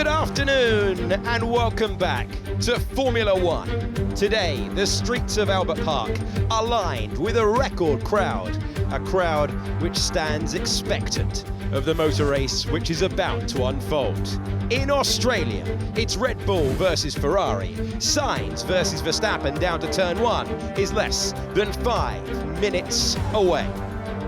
Good afternoon and welcome back to Formula One. Today, the streets of Albert Park are lined with a record crowd, a crowd which stands expectant of the motor race which is about to unfold. In Australia, it's Red Bull versus Ferrari. Sainz versus Verstappen down to turn 1 is less than 5 minutes away.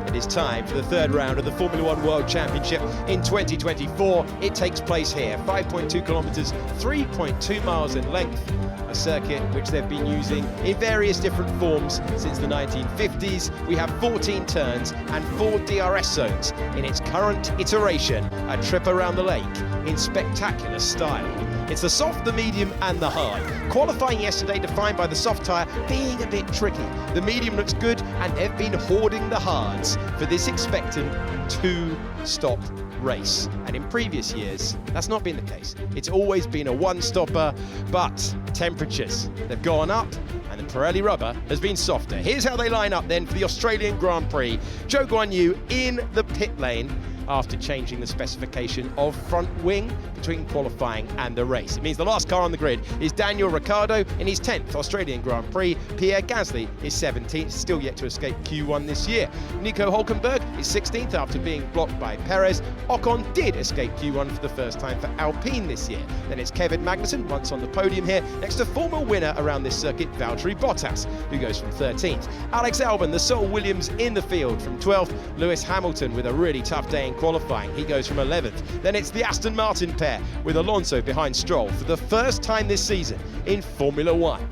It is time for the third round of the Formula One World Championship in 2024. It takes place here, 5.2 kilometres, 3.2 miles in length, a circuit which they've been using in various different forms since the 1950s. We have 14 turns and 4 DRS zones in its current iteration, a trip around the lake in spectacular style. It's the soft, the medium and the hard. Qualifying yesterday defined by the soft tyre being a bit tricky. The medium looks good and they've been hoarding the hards for this expectant 2-stop race. And in previous years, that's not been the case. It's always been a one-stopper, but temperatures, they've gone up and the Pirelli rubber has been softer. Here's how they line up then for the Australian Grand Prix. Zhou Guanyu in the pit lane after changing the specification of front wing between qualifying and the race. It means the last car on the grid is Daniel Ricciardo in his 10th Australian Grand Prix. Pierre Gasly is 17th, still yet to escape Q1 this year. Nico Hülkenberg is 16th after being blocked by Perez. Ocon did escape Q1 for the first time for Alpine this year. Then it's Kevin Magnussen, once on the podium here, next to former winner around this circuit, Valtteri Bottas, who goes from 13th. Alex Albon, the sole Williams in the field from 12th. Lewis Hamilton with a really tough day in qualifying, he goes from 11th. Then it's the Aston Martin pair with Alonso behind Stroll for the first time this season in Formula One.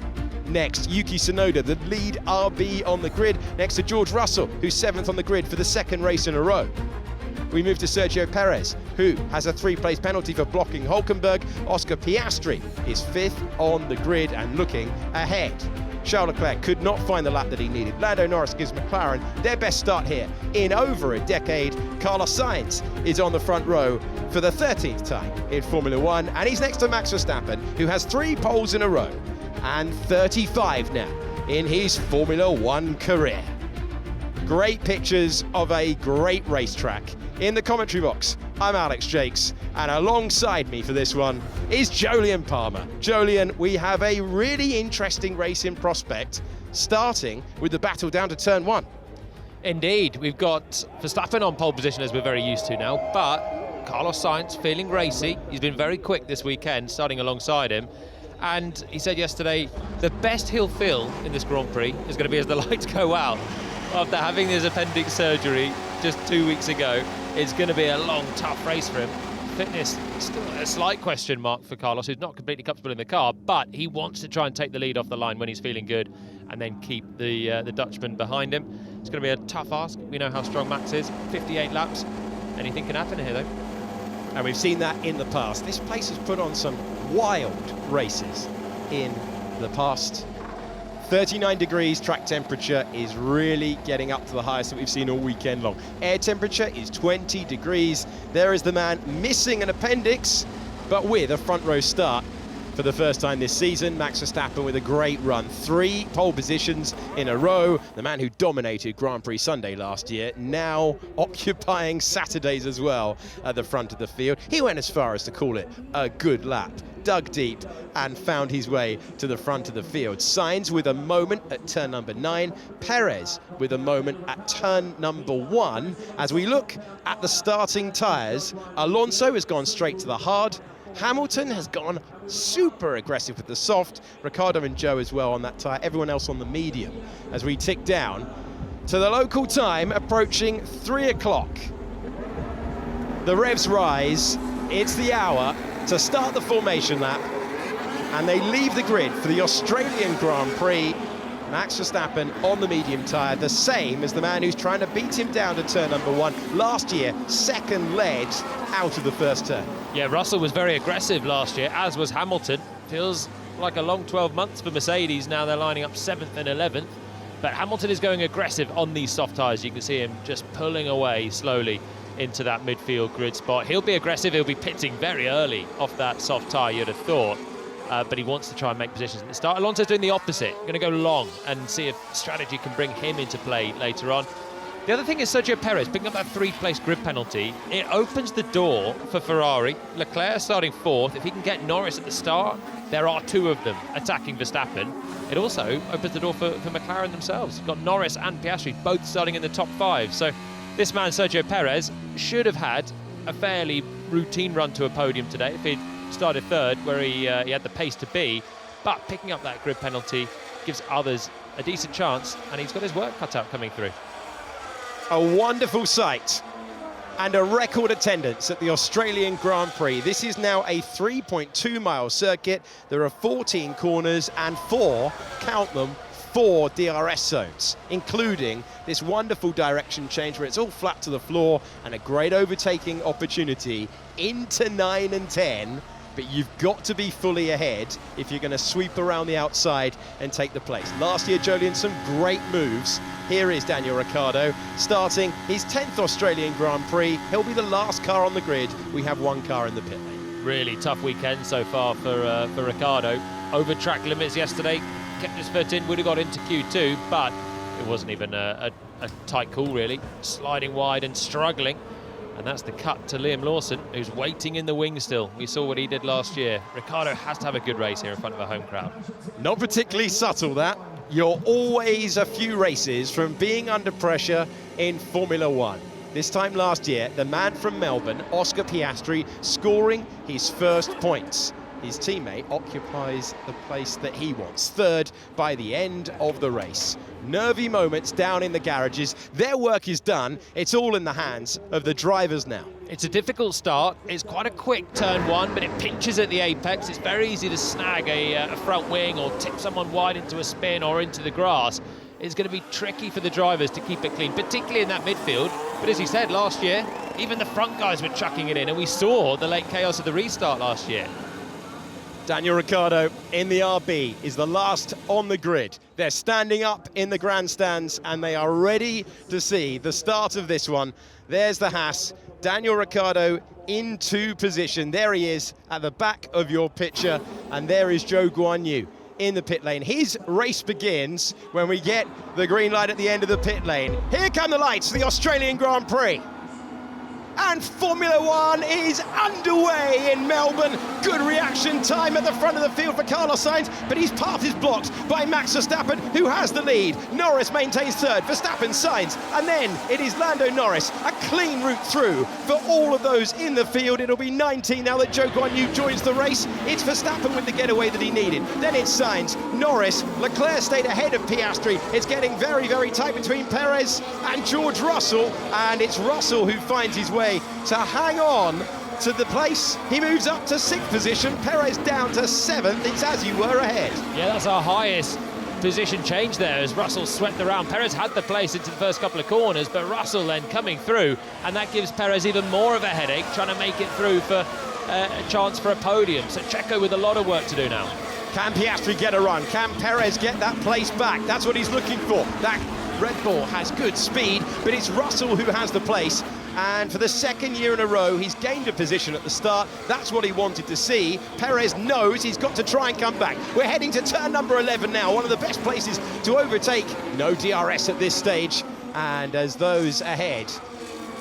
Next, Yuki Tsunoda, the lead RB on the grid, next to George Russell, who's 7th on the grid for the second race in a row. We move to Sergio Perez, who has a 3-place penalty for blocking Hülkenberg. Oscar Piastri is 5th on the grid and looking ahead. Charles Leclerc could not find the lap that he needed. Lando Norris gives McLaren their best start here in over a decade. Carlos Sainz is on the front row for the 13th time in Formula One, and he's next to Max Verstappen, who has 3 poles in a row and 35 now in his Formula One career. Great pictures of a great racetrack. In the commentary box, I'm Alex Jakes, and alongside me for this one is Jolyon Palmer. Jolyon, we have a really interesting race in prospect, starting with the battle down to turn 1. Indeed, we've got Verstappen on pole position as we're very used to now, but Carlos Sainz feeling racy. He's been very quick this weekend, starting alongside him. And he said yesterday, the best he'll feel in this Grand Prix is going to be as the lights go out. After having his appendix surgery just 2 weeks ago, it's going to be a long, tough race for him. Fitness, still a slight question mark for Carlos, who's not completely comfortable in the car, but he wants to try and take the lead off the line when he's feeling good and then keep the Dutchman behind him. It's going to be a tough ask. We know how strong Max is. 58 laps. Anything can happen here, though. And we've seen that in the past. This place has put on some wild races in the past. 39 degrees track temperature is really getting up to the highest that we've seen all weekend long. Air temperature is 20 degrees. There is the man missing an appendix, but with a front row start for the first time this season. Max Verstappen with a great run. 3 pole positions in a row. The man who dominated Grand Prix Sunday last year, now occupying Saturdays as well at the front of the field. He went as far as to call it a good lap. Dug deep and found his way to the front of the field. Sainz with a moment at turn number 9. Perez with a moment at turn number 1. As we look at the starting tyres, Alonso has gone straight to the hard. Hamilton has gone super aggressive with the soft. Ricciardo and Zhou as well on that tyre. Everyone else on the medium. As we tick down to the local time, approaching 3 o'clock. The revs rise. It's the hour to start the formation lap, and they leave the grid for the Australian Grand Prix. Max Verstappen on the medium tyre, the same as the man who's trying to beat him down to turn number 1. Last year, second led out of the first turn. Yeah, Russell was very aggressive last year, as was Hamilton. Feels like a long 12 months for Mercedes. Now they're lining up 7th and 11th. But Hamilton is going aggressive on these soft tyres. You can see him just pulling away slowly into that midfield grid spot. He'll be aggressive, he'll be pitting very early off that soft tyre, you'd have thought. But he wants to try and make positions at the start. Alonso's doing the opposite, going to go long and see if strategy can bring him into play later on. The other thing is Sergio Perez picking up that 3rd-place grid penalty. It opens the door for Ferrari. Leclerc starting 4th. If he can get Norris at the start, there are 2 of them attacking Verstappen. It also opens the door for McLaren themselves. You've got Norris and Piastri both starting in the top 5. So this man, Sergio Perez, should have had a fairly routine run to a podium today if he'd started 3rd, where he had the pace to be. But picking up that grid penalty gives others a decent chance, and he's got his work cut out coming through. A wonderful sight and a record attendance at the Australian Grand Prix. This is now a 3.2-mile circuit. There are 14 corners and 4, count them, 4 DRS zones, including this wonderful direction change where it's all flat to the floor and a great overtaking opportunity into 9 and 10. But you've got to be fully ahead if you're going to sweep around the outside and take the place. Last year, Jolien, some great moves. Here is Daniel Ricciardo starting his 10th Australian Grand Prix. He'll be the last car on the grid. We have 1 car in the pit lane. Really tough weekend so far for Ricciardo. Over track limits yesterday, kept his foot in, would have got into Q2, but it wasn't even a tight call really. Sliding wide and struggling. And that's the cut to Liam Lawson, who's waiting in the wings still. We saw what he did last year. Ricciardo has to have a good race here in front of a home crowd. Not particularly subtle, that. You're always a few races from being under pressure in Formula One. This time last year, the man from Melbourne, Oscar Piastri, scoring his first points. His teammate occupies the place that he wants, 3rd by the end of the race. Nervy moments down in the garages. Their work is done. It's all in the hands of the drivers now. It's a difficult start. It's quite a quick turn 1, but it pinches at the apex. It's very easy to snag a front wing or tip someone wide into a spin or into the grass. It's going to be tricky for the drivers to keep it clean, particularly in that midfield. But as he said, last year, even the front guys were chucking it in, and we saw the late chaos of the restart last year. Daniel Ricciardo in the RB is the last on the grid. They're standing up in the grandstands and they are ready to see the start of this one. There's the Haas. Daniel Ricciardo into position. There he is at the back of your picture, and there is Zhou Guanyu in the pit lane. His race begins when we get the green light at the end of the pit lane. Here come the lights, the Australian Grand Prix. And Formula One is underway in Melbourne. Good reaction time at the front of the field for Carlos Sainz, but his path is blocked by Max Verstappen, who has the lead. Norris maintains 3rd, Verstappen, Sainz, and then it is Lando Norris. A clean route through for all of those in the field. It'll be 19 now that Zhou Guanyu joins the race. It's Verstappen with the getaway that he needed. Then it's Sainz, Norris, Leclerc stayed ahead of Piastri. It's getting very, very tight between Perez and George Russell, and it's Russell who finds his way to hang on to the place. He moves up to 6th position, Perez down to 7th. It's as you were ahead. Yeah, that's our highest position change there as Russell swept around. Perez had the place into the first couple of corners, but Russell then coming through, and that gives Perez even more of a headache trying to make it through for a chance for a podium. So Checo with a lot of work to do now. Can Piastri get a run? Can Perez get that place back? That's what he's looking for. That Red Bull has good speed, but it's Russell who has the place. And for the 2nd year in a row, he's gained a position at the start. That's what he wanted to see. Perez knows he's got to try and come back. We're heading to turn number 11 now, one of the best places to overtake. No DRS at this stage. And as those ahead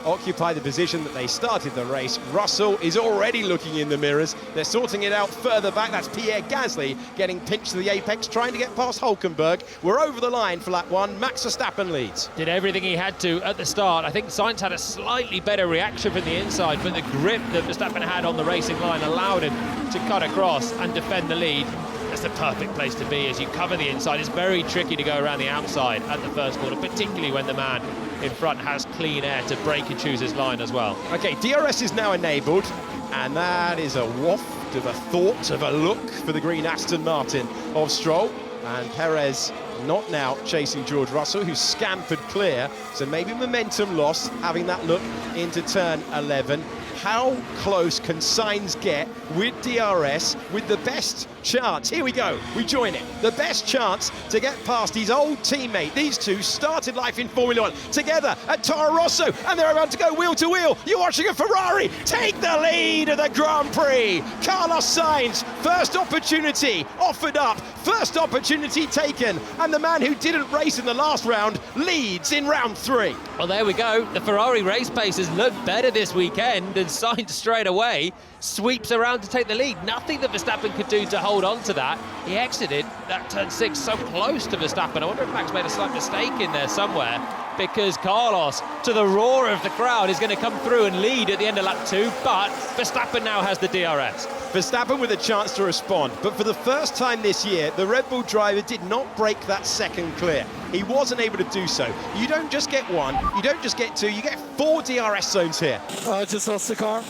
occupy the position that they started the race, Russell is already looking in the mirrors. They're sorting it out further back. That's Pierre Gasly getting pinched to the apex, trying to get past Hülkenberg. We're over the line for lap 1. Max Verstappen leads. Did everything he had to at the start. I think Sainz had a slightly better reaction from the inside, but the grip that Verstappen had on the racing line allowed him to cut across and defend the lead. That's the perfect place to be as you cover the inside. It's very tricky to go around the outside at the first corner, particularly when the man in front has clean air to break and choose his line as well. Okay, DRS is now enabled, and that is a waft of a thought, of a look for the green Aston Martin of Stroll. And Perez not now chasing George Russell, who's scampered clear, so maybe momentum lost, having that look into turn 11. How close can Sainz get with DRS with the best chance? Here we go, we join it. The best chance to get past his old teammate. These two started life in Formula One together at Toro Rosso, and they're about to go wheel to wheel. You're watching a Ferrari take the lead of the Grand Prix. Carlos Sainz, first opportunity offered up, first opportunity taken, and the man who didn't race in the last round leads in round 3. Well, there we go. The Ferrari race pace has looked better this weekend, and Sainz straight away sweeps around to take the lead. Nothing that Verstappen could do to hold on to that. He exited that turn 6 so close to Verstappen. I wonder if Max made a slight mistake in there somewhere, because Carlos, to the roar of the crowd, is going to come through and lead at the end of lap 2, but Verstappen now has the DRS. Verstappen with a chance to respond, but for the first time this year, the Red Bull driver did not break that second clear. He wasn't able to do so. You don't just get one, you don't just get two, you get 4 DRS zones here. I just lost the car.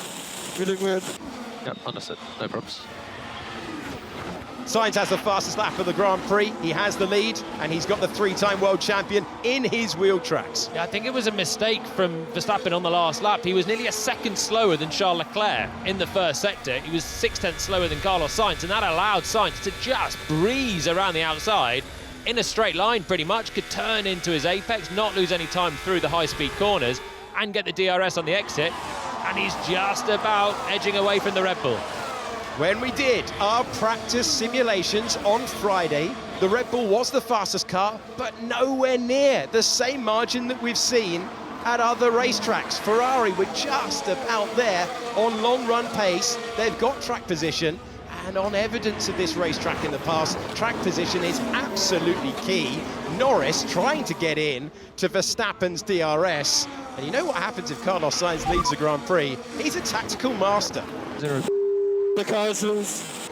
Really weird. Yep, understood. No problems. Sainz has the fastest lap of the Grand Prix. He has the lead, and he's got the 3-time world champion in his wheel tracks. Yeah, I think it was a mistake from Verstappen on the last lap. He was nearly a second slower than Charles Leclerc in the first sector. He was 6/10 slower than Carlos Sainz, and that allowed Sainz to just breeze around the outside in a straight line pretty much, could turn into his apex, not lose any time through the high-speed corners, and get the DRS on the exit, and he's just about edging away from the Red Bull. When we did our practice simulations on Friday, the Red Bull was the fastest car, but nowhere near the same margin that we've seen at other racetracks. Ferrari were just about there on long run pace. They've got track position, and on evidence of this racetrack in the past, track position is absolutely key. Norris trying to get in to Verstappen's DRS, and you know what happens if Carlos Sainz leads the Grand Prix? He's a tactical master. The car's loose.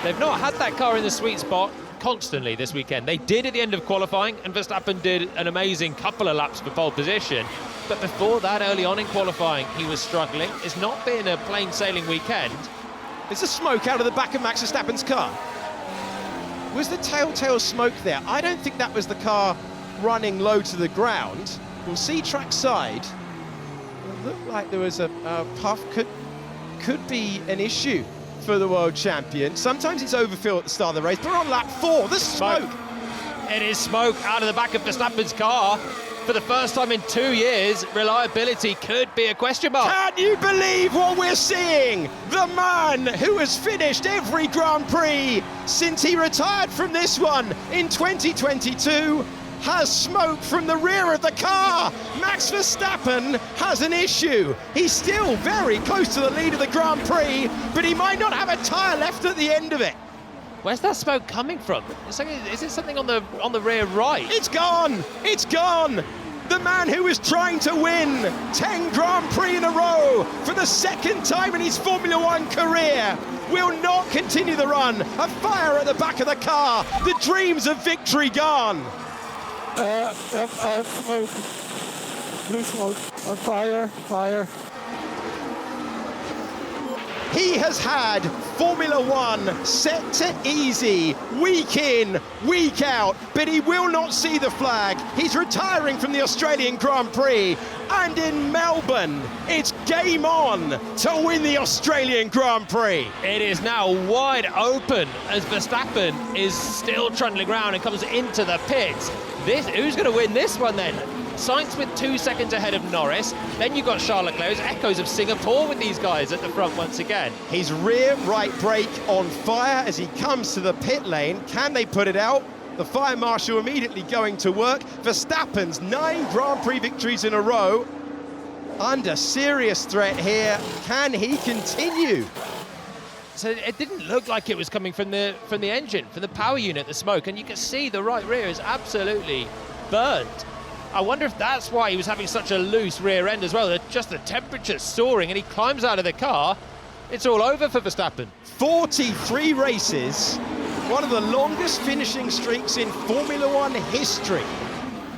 They've not had that car in the sweet spot constantly this weekend. They did at the end of qualifying, and Verstappen did an amazing couple of laps for pole position. But before that, early on in qualifying, he was struggling. It's not been a plain sailing weekend. There's a smoke out of the back of Max Verstappen's car. Was the telltale smoke there? I don't think that was the car running low to the ground. We'll see trackside. It looked like there was a puff. Could be an issue for the world champion. Sometimes it's overfill at the start of the race, but on lap 4, the smoke. It is smoke out of the back of Verstappen's car. For the first time in 2 years, reliability could be a question mark. Can you believe what we're seeing? The man who has finished every Grand Prix since he retired from this one in 2022 has smoke from the rear of the car. Max Verstappen has an issue. He's still very close to the lead of the Grand Prix, but he might not have a tyre left at the end of it. Where's that smoke coming from? Is it something on the rear right? It's gone! It's gone! The man who was trying to win 10 Grand Prix in a row for the second time in his Formula One career will not continue the run. A fire at the back of the car. The dreams of victory gone. Yep, I have smoke. Blue smoke. Fire. He has had Formula One set to easy, week in, week out, but he will not see the flag. He's retiring from the Australian Grand Prix, and in Melbourne, it's game on to win the Australian Grand Prix. It is now wide open as Verstappen is still trundling around and comes into the pits. Who's going to win this one then? Sainz with 2 seconds ahead of Norris. Then you've got Charles Leclerc. There's echoes of Singapore with these guys at the front once again. His rear right brake on fire as he comes to the pit lane. Can they put it out? The fire marshal immediately going to work. Verstappen's 9 Grand Prix victories in a row. Under serious threat here. Can he continue? So it didn't look like it was coming from the engine, from the power unit, the smoke, and you can see the right rear is absolutely burnt. I wonder if that's why he was having such a loose rear end as well. Just the temperature's soaring, and he climbs out of the car. It's all over for Verstappen. 43 races, one of the longest finishing streaks in Formula One history,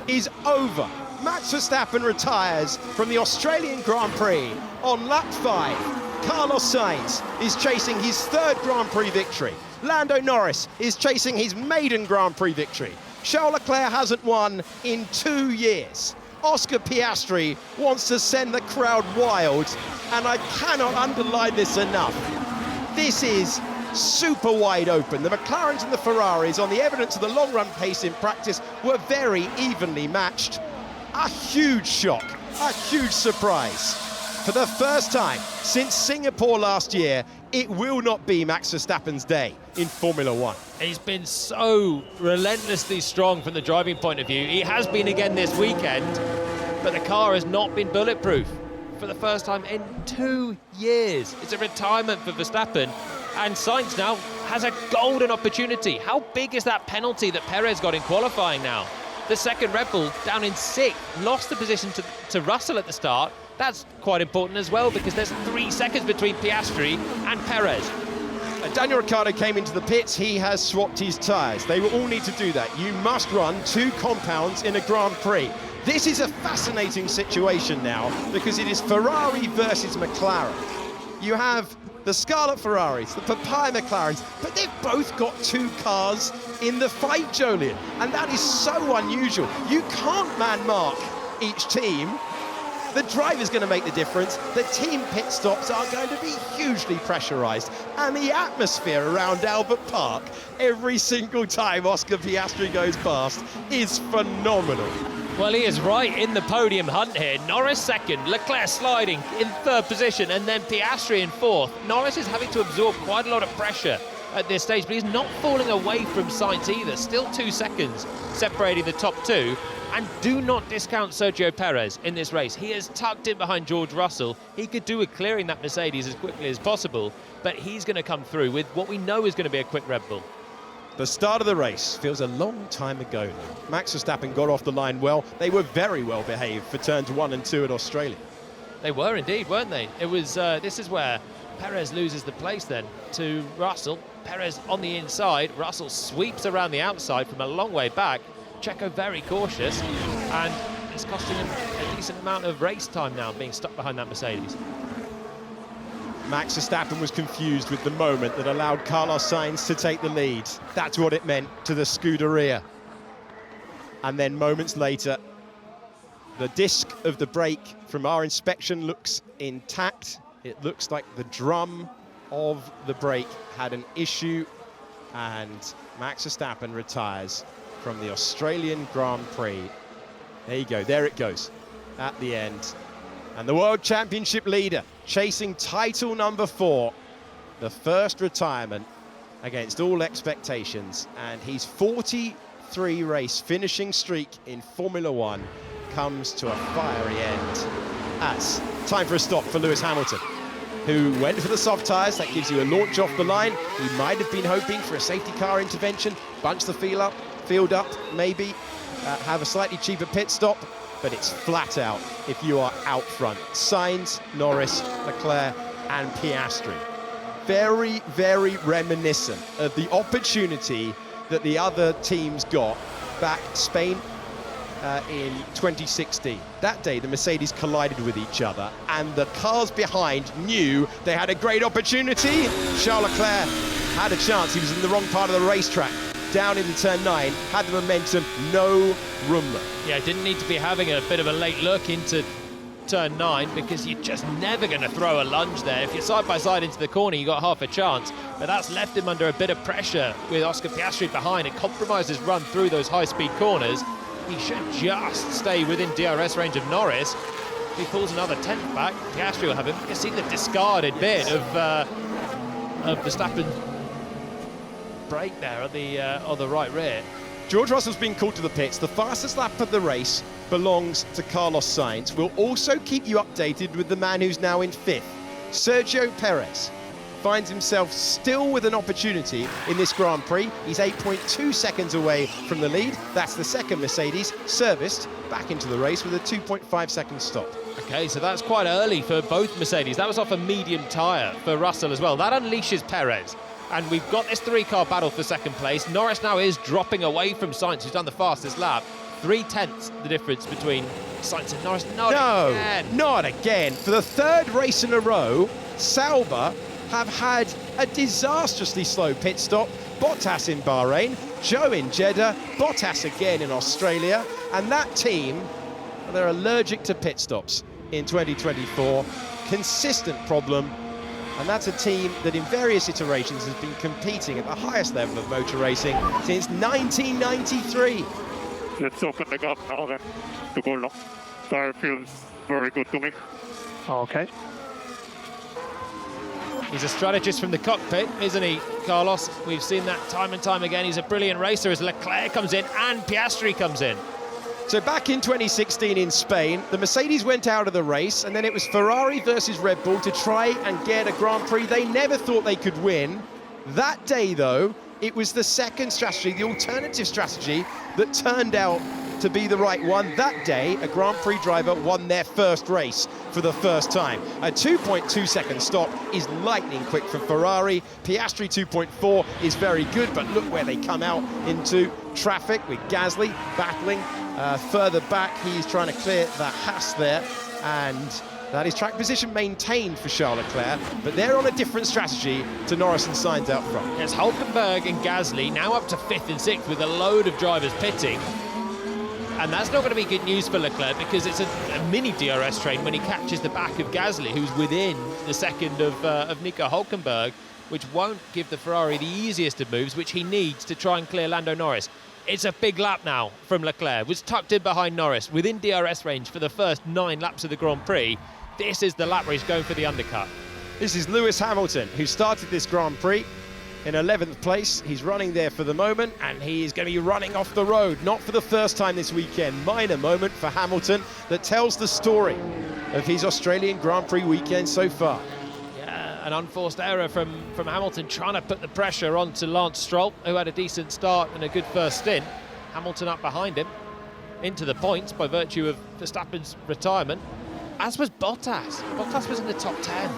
is over. Max Verstappen retires from the Australian Grand Prix on lap 5. Carlos Sainz is chasing his 3rd Grand Prix victory. Lando Norris is chasing his maiden Grand Prix victory. Charles Leclerc hasn't won in 2 years. Oscar Piastri wants to send the crowd wild, and I cannot underline this enough. This is super wide open. The McLarens and the Ferraris, on the evidence of the long run pace in practice, were very evenly matched. A huge shock, a huge surprise. For the first time since Singapore last year, it will not be Max Verstappen's day in Formula One. He's been so relentlessly strong from the driving point of view. He has been again this weekend, but the car has not been bulletproof for the first time in 2 years. It's a retirement for Verstappen, and Sainz now has a golden opportunity. How big is that penalty that Perez got in qualifying now? The second Red Bull down in 6th, lost the position to Russell at the start. That's quite important as well, because there's 3 seconds between Piastri and Perez. Daniel Ricciardo came into the pits. He has swapped his tyres. They will all need to do that. You must run 2 compounds in a Grand Prix. This is a fascinating situation now, because it is Ferrari versus McLaren. You have the Scarlet Ferraris, the Papaya McLarens, but they've both got 2 cars in the fight, Jolien, and that is so unusual. You can't man-mark each team. The driver's going to make the difference. The team pit stops are going to be hugely pressurised, and the atmosphere around Albert Park every single time Oscar Piastri goes past is phenomenal. Well, he is right in the podium hunt here. Norris second, Leclerc sliding in 3rd position, and then Piastri in 4th. Norris is having to absorb quite a lot of pressure at this stage, but he's not falling away from Sainz either. Still 2 seconds separating the top 2. And do not discount Sergio Perez in this race. He is tucked in behind George Russell. He could do with clearing that Mercedes as quickly as possible, but he's going to come through with what we know is going to be a quick Red Bull. The start of the race feels a long time ago now. Max Verstappen got off the line well. They were very well behaved for turns 1 and 2 at Australia. They were indeed, weren't they? It was. This is where Perez loses the place then to Russell. Perez on the inside. Russell sweeps around the outside from a long way back. Checo very cautious, and it's costing him a decent amount of race time now, being stuck behind that Mercedes. Max Verstappen was confused with the moment that allowed Carlos Sainz to take the lead. That's what it meant to the Scuderia. And then moments later, the disc of the brake from our inspection looks intact. It looks like the drum of the brake had an issue, and Max Verstappen retires from the Australian Grand Prix. There you go, there it goes at the end. And the World Championship leader chasing title number 4, the first retirement against all expectations, and his 43 race finishing streak in Formula One comes to a fiery end. That's time for a stop for Lewis Hamilton, who went for the soft tyres. That gives you a launch off the line. He might have been hoping for a safety car intervention, bunch the field up, maybe have a slightly cheaper pit stop, but it's flat out if you are out front. Sainz, Norris, Leclerc and Piastri. Very, very reminiscent of the opportunity that the other teams got back Spain in 2016. That day the Mercedes collided with each other, and the cars behind knew they had a great opportunity. Charles Leclerc had a chance. He was in the wrong part of the racetrack, down into turn 9, had the momentum, no room. Yeah, didn't need to be having a bit of a late look into turn 9, because you're just never going to throw a lunge there. If you're side by side into the corner, you got half a chance, but that's left him under a bit of pressure with Oscar Piastri behind. It compromises run through those high-speed corners. He should just stay within DRS range of Norris. If he pulls another 10th back, Piastri will have him. You can see the discarded bit of Verstappen's brake there on the right rear. George Russell's been called to the pits. The fastest lap of the race belongs to Carlos Sainz. We'll also keep you updated with the man who's now in 5th. Sergio Perez finds himself still with an opportunity in this Grand Prix. He's 8.2 seconds away from the lead. That's the second Mercedes serviced back into the race with a 2.5 second stop. Okay, so that's quite early for both Mercedes. That was off a medium tyre for Russell as well. That unleashes Perez. And we've got this 3-car battle for second place. Norris now is dropping away from Sainz, who's done the fastest lap. 3/10 the difference between Sainz and Norris. Not again. For the 3rd race in a row, Sauber have had a disastrously slow pit stop. Bottas in Bahrain, Zhou in Jeddah, Bottas again in Australia. And that team, they're allergic to pit stops in 2024. Consistent problem. And that's a team that in various iterations has been competing at the highest level of motor racing since 1993. Let's open the gap now then to go long. Tire feels very good to me. Okay. He's a strategist from the cockpit, isn't he, Carlos? We've seen that time and time again. He's a brilliant racer as Leclerc comes in and Piastri comes in. So back in 2016 in Spain, the Mercedes went out of the race, and then it was Ferrari versus Red Bull to try and get a Grand Prix they never thought they could win. That day, though, it was the second strategy, the alternative strategy, that turned out to be the right one. That day, a Grand Prix driver won their first race for the first time. A 2.2 second stop is lightning quick for Ferrari. Piastri 2.4 is very good, but look where they come out into traffic with Gasly battling further back. He's trying to clear the Haas there, and that is track position maintained for Charles Leclerc, but they're on a different strategy to Norris and Sainz out front. There's Hülkenberg and Gasly now up to 5th and 6th with a load of drivers pitting. And that's not going to be good news for Leclerc, because it's a mini DRS train when he catches the back of Gasly, who's within the second of Nico Hülkenberg, which won't give the Ferrari the easiest of moves, which he needs to try and clear Lando Norris. It's a big lap now from Leclerc, was tucked in behind Norris, within DRS range for the first 9 laps of the Grand Prix. This is the lap where he's going for the undercut. This is Lewis Hamilton, who started this Grand Prix in 11th place. He's running there for the moment, and he is going to be running off the road, not for the first time this weekend. Minor moment for Hamilton that tells the story of his Australian Grand Prix weekend so far. Yeah, an unforced error from Hamilton, trying to put the pressure onto Lance Stroll, who had a decent start and a good first stint. Hamilton up behind him, into the points by virtue of Verstappen's retirement, as was Bottas. Bottas was in the top 10.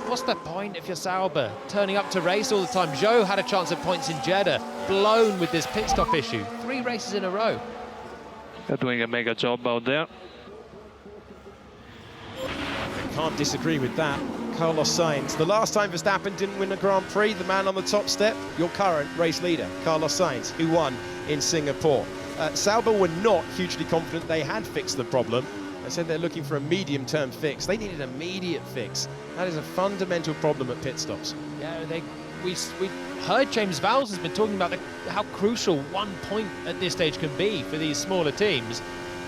What's the point if you're Sauber turning up to race all the time? Zhou had a chance at points in Jeddah, blown with this pit stop issue. 3 races in a row. They're doing a mega job out there. Can't disagree with that. Carlos Sainz. The last time Verstappen didn't win a Grand Prix, the man on the top step, your current race leader, Carlos Sainz, who won in Singapore. Sauber were not hugely confident they had fixed the problem. They said they're looking for a medium-term fix. They needed an immediate fix. That is a fundamental problem at pit stops. Yeah, we heard James Vowles has been talking about how crucial 1 point at this stage can be for these smaller teams.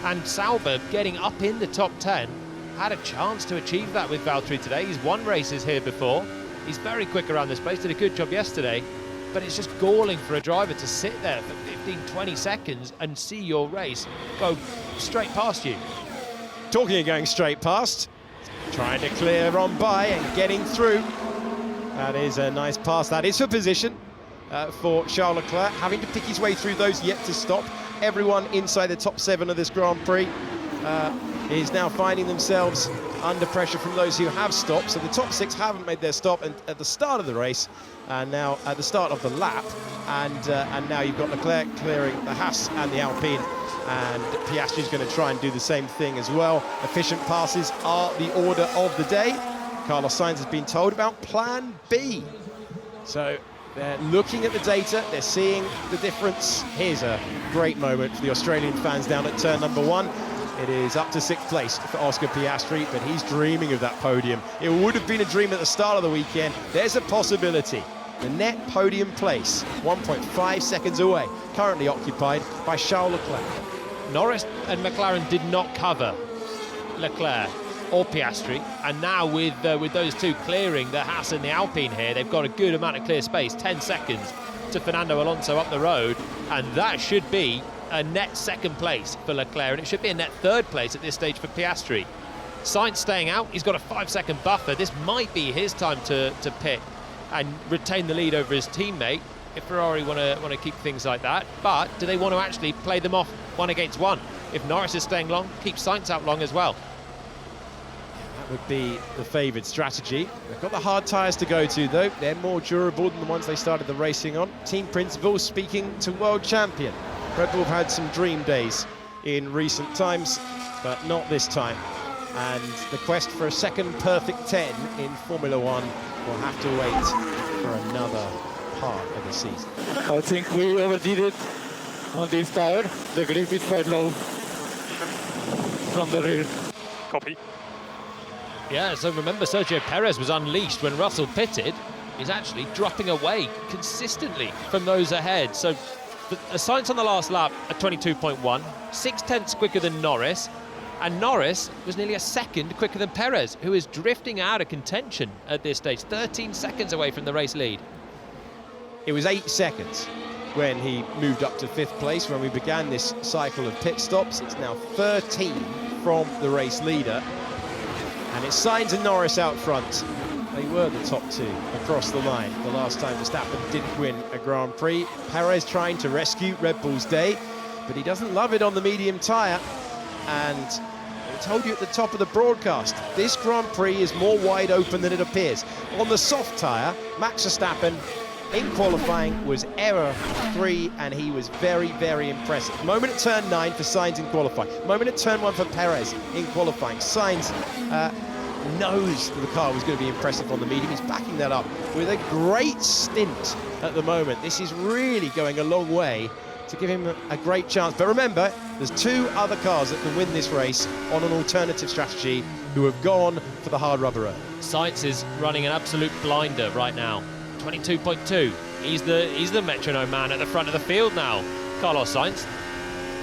And Sauber, getting up in the top 10, had a chance to achieve that with Valtteri today. He's won races here before. He's very quick around this place, did a good job yesterday. But it's just galling for a driver to sit there for 15, 20 seconds and see your race go straight past you. Talking of going straight past, trying to clear on by and getting through. That is a nice pass. That is for position for Charles Leclerc, having to pick his way through those yet to stop. Everyone inside the top 7 of this Grand Prix is now finding themselves under pressure from those who have stopped. So the top 6 haven't made their stop at the start of the race, and now at the start of the lap, and now you've got Leclerc clearing the Haas and the Alpine, and Piastri's going to try and do the same thing as well. Efficient passes are the order of the day. Carlos Sainz has been told about plan B. So they're looking at the data, they're seeing the difference. Here's a great moment for the Australian fans down at turn number 1. It is up to 6th place for Oscar Piastri, but he's dreaming of that podium. It would have been a dream at the start of the weekend. There's a possibility. The net podium place, 1.5 seconds away, currently occupied by Charles Leclerc. Norris and McLaren did not cover Leclerc or Piastri, and now with those two clearing the Haas and the Alpine here, they've got a good amount of clear space, 10 seconds to Fernando Alonso up the road, and that should be a net 2nd place for Leclerc, and it should be a net 3rd place at this stage for Piastri. Sainz staying out, he's got a 5-second buffer. This might be his time to pit and retain the lead over his teammate if Ferrari want to keep things like that. But do they want to actually play them off 1 against 1? If Norris is staying long, keep Sainz out long as well. That would be the favoured strategy. They've got the hard tyres to go to, though. They're more durable than the ones they started the racing on. Team principal speaking to world champion. Red Bull have had some dream days in recent times, but not this time. And the quest for a second perfect 10 in Formula 1 will have to wait for another part of the season. I think we overdid it on this tire. The grip is quite low from the rear. Copy. Yeah, so remember Sergio Perez was unleashed when Russell pitted. He's actually dropping away consistently from those ahead. So a Sainz on the last lap at 22.1, 0.6 quicker than Norris. And Norris was nearly a second quicker than Perez, who is drifting out of contention at this stage, 13 seconds away from the race lead. It was 8 seconds when he moved up to 5th place when we began this cycle of pit stops. It's now 13 from the race leader. And it's Sainz and Norris out front. They were the top two across the line the last time Verstappen didn't win a Grand Prix. Perez trying to rescue Red Bull's day, but he doesn't love it on the medium tyre. And I told you at the top of the broadcast, this Grand Prix is more wide open than it appears. On the soft tyre, Max Verstappen in qualifying was error-free, and he was very, very impressive. Moment at turn 9 for Sainz in qualifying. Moment at turn 1 for Perez in qualifying. Sainz knows that the car was going to be impressive on the medium. He's backing that up with a great stint at the moment. This is really going a long way to give him a great chance. But remember, there's 2 other cars that can win this race on an alternative strategy who have gone for the hard rubber road. Sainz is running an absolute blinder right now. 22.2. He's the metronome man at the front of the field now. Carlos Sainz.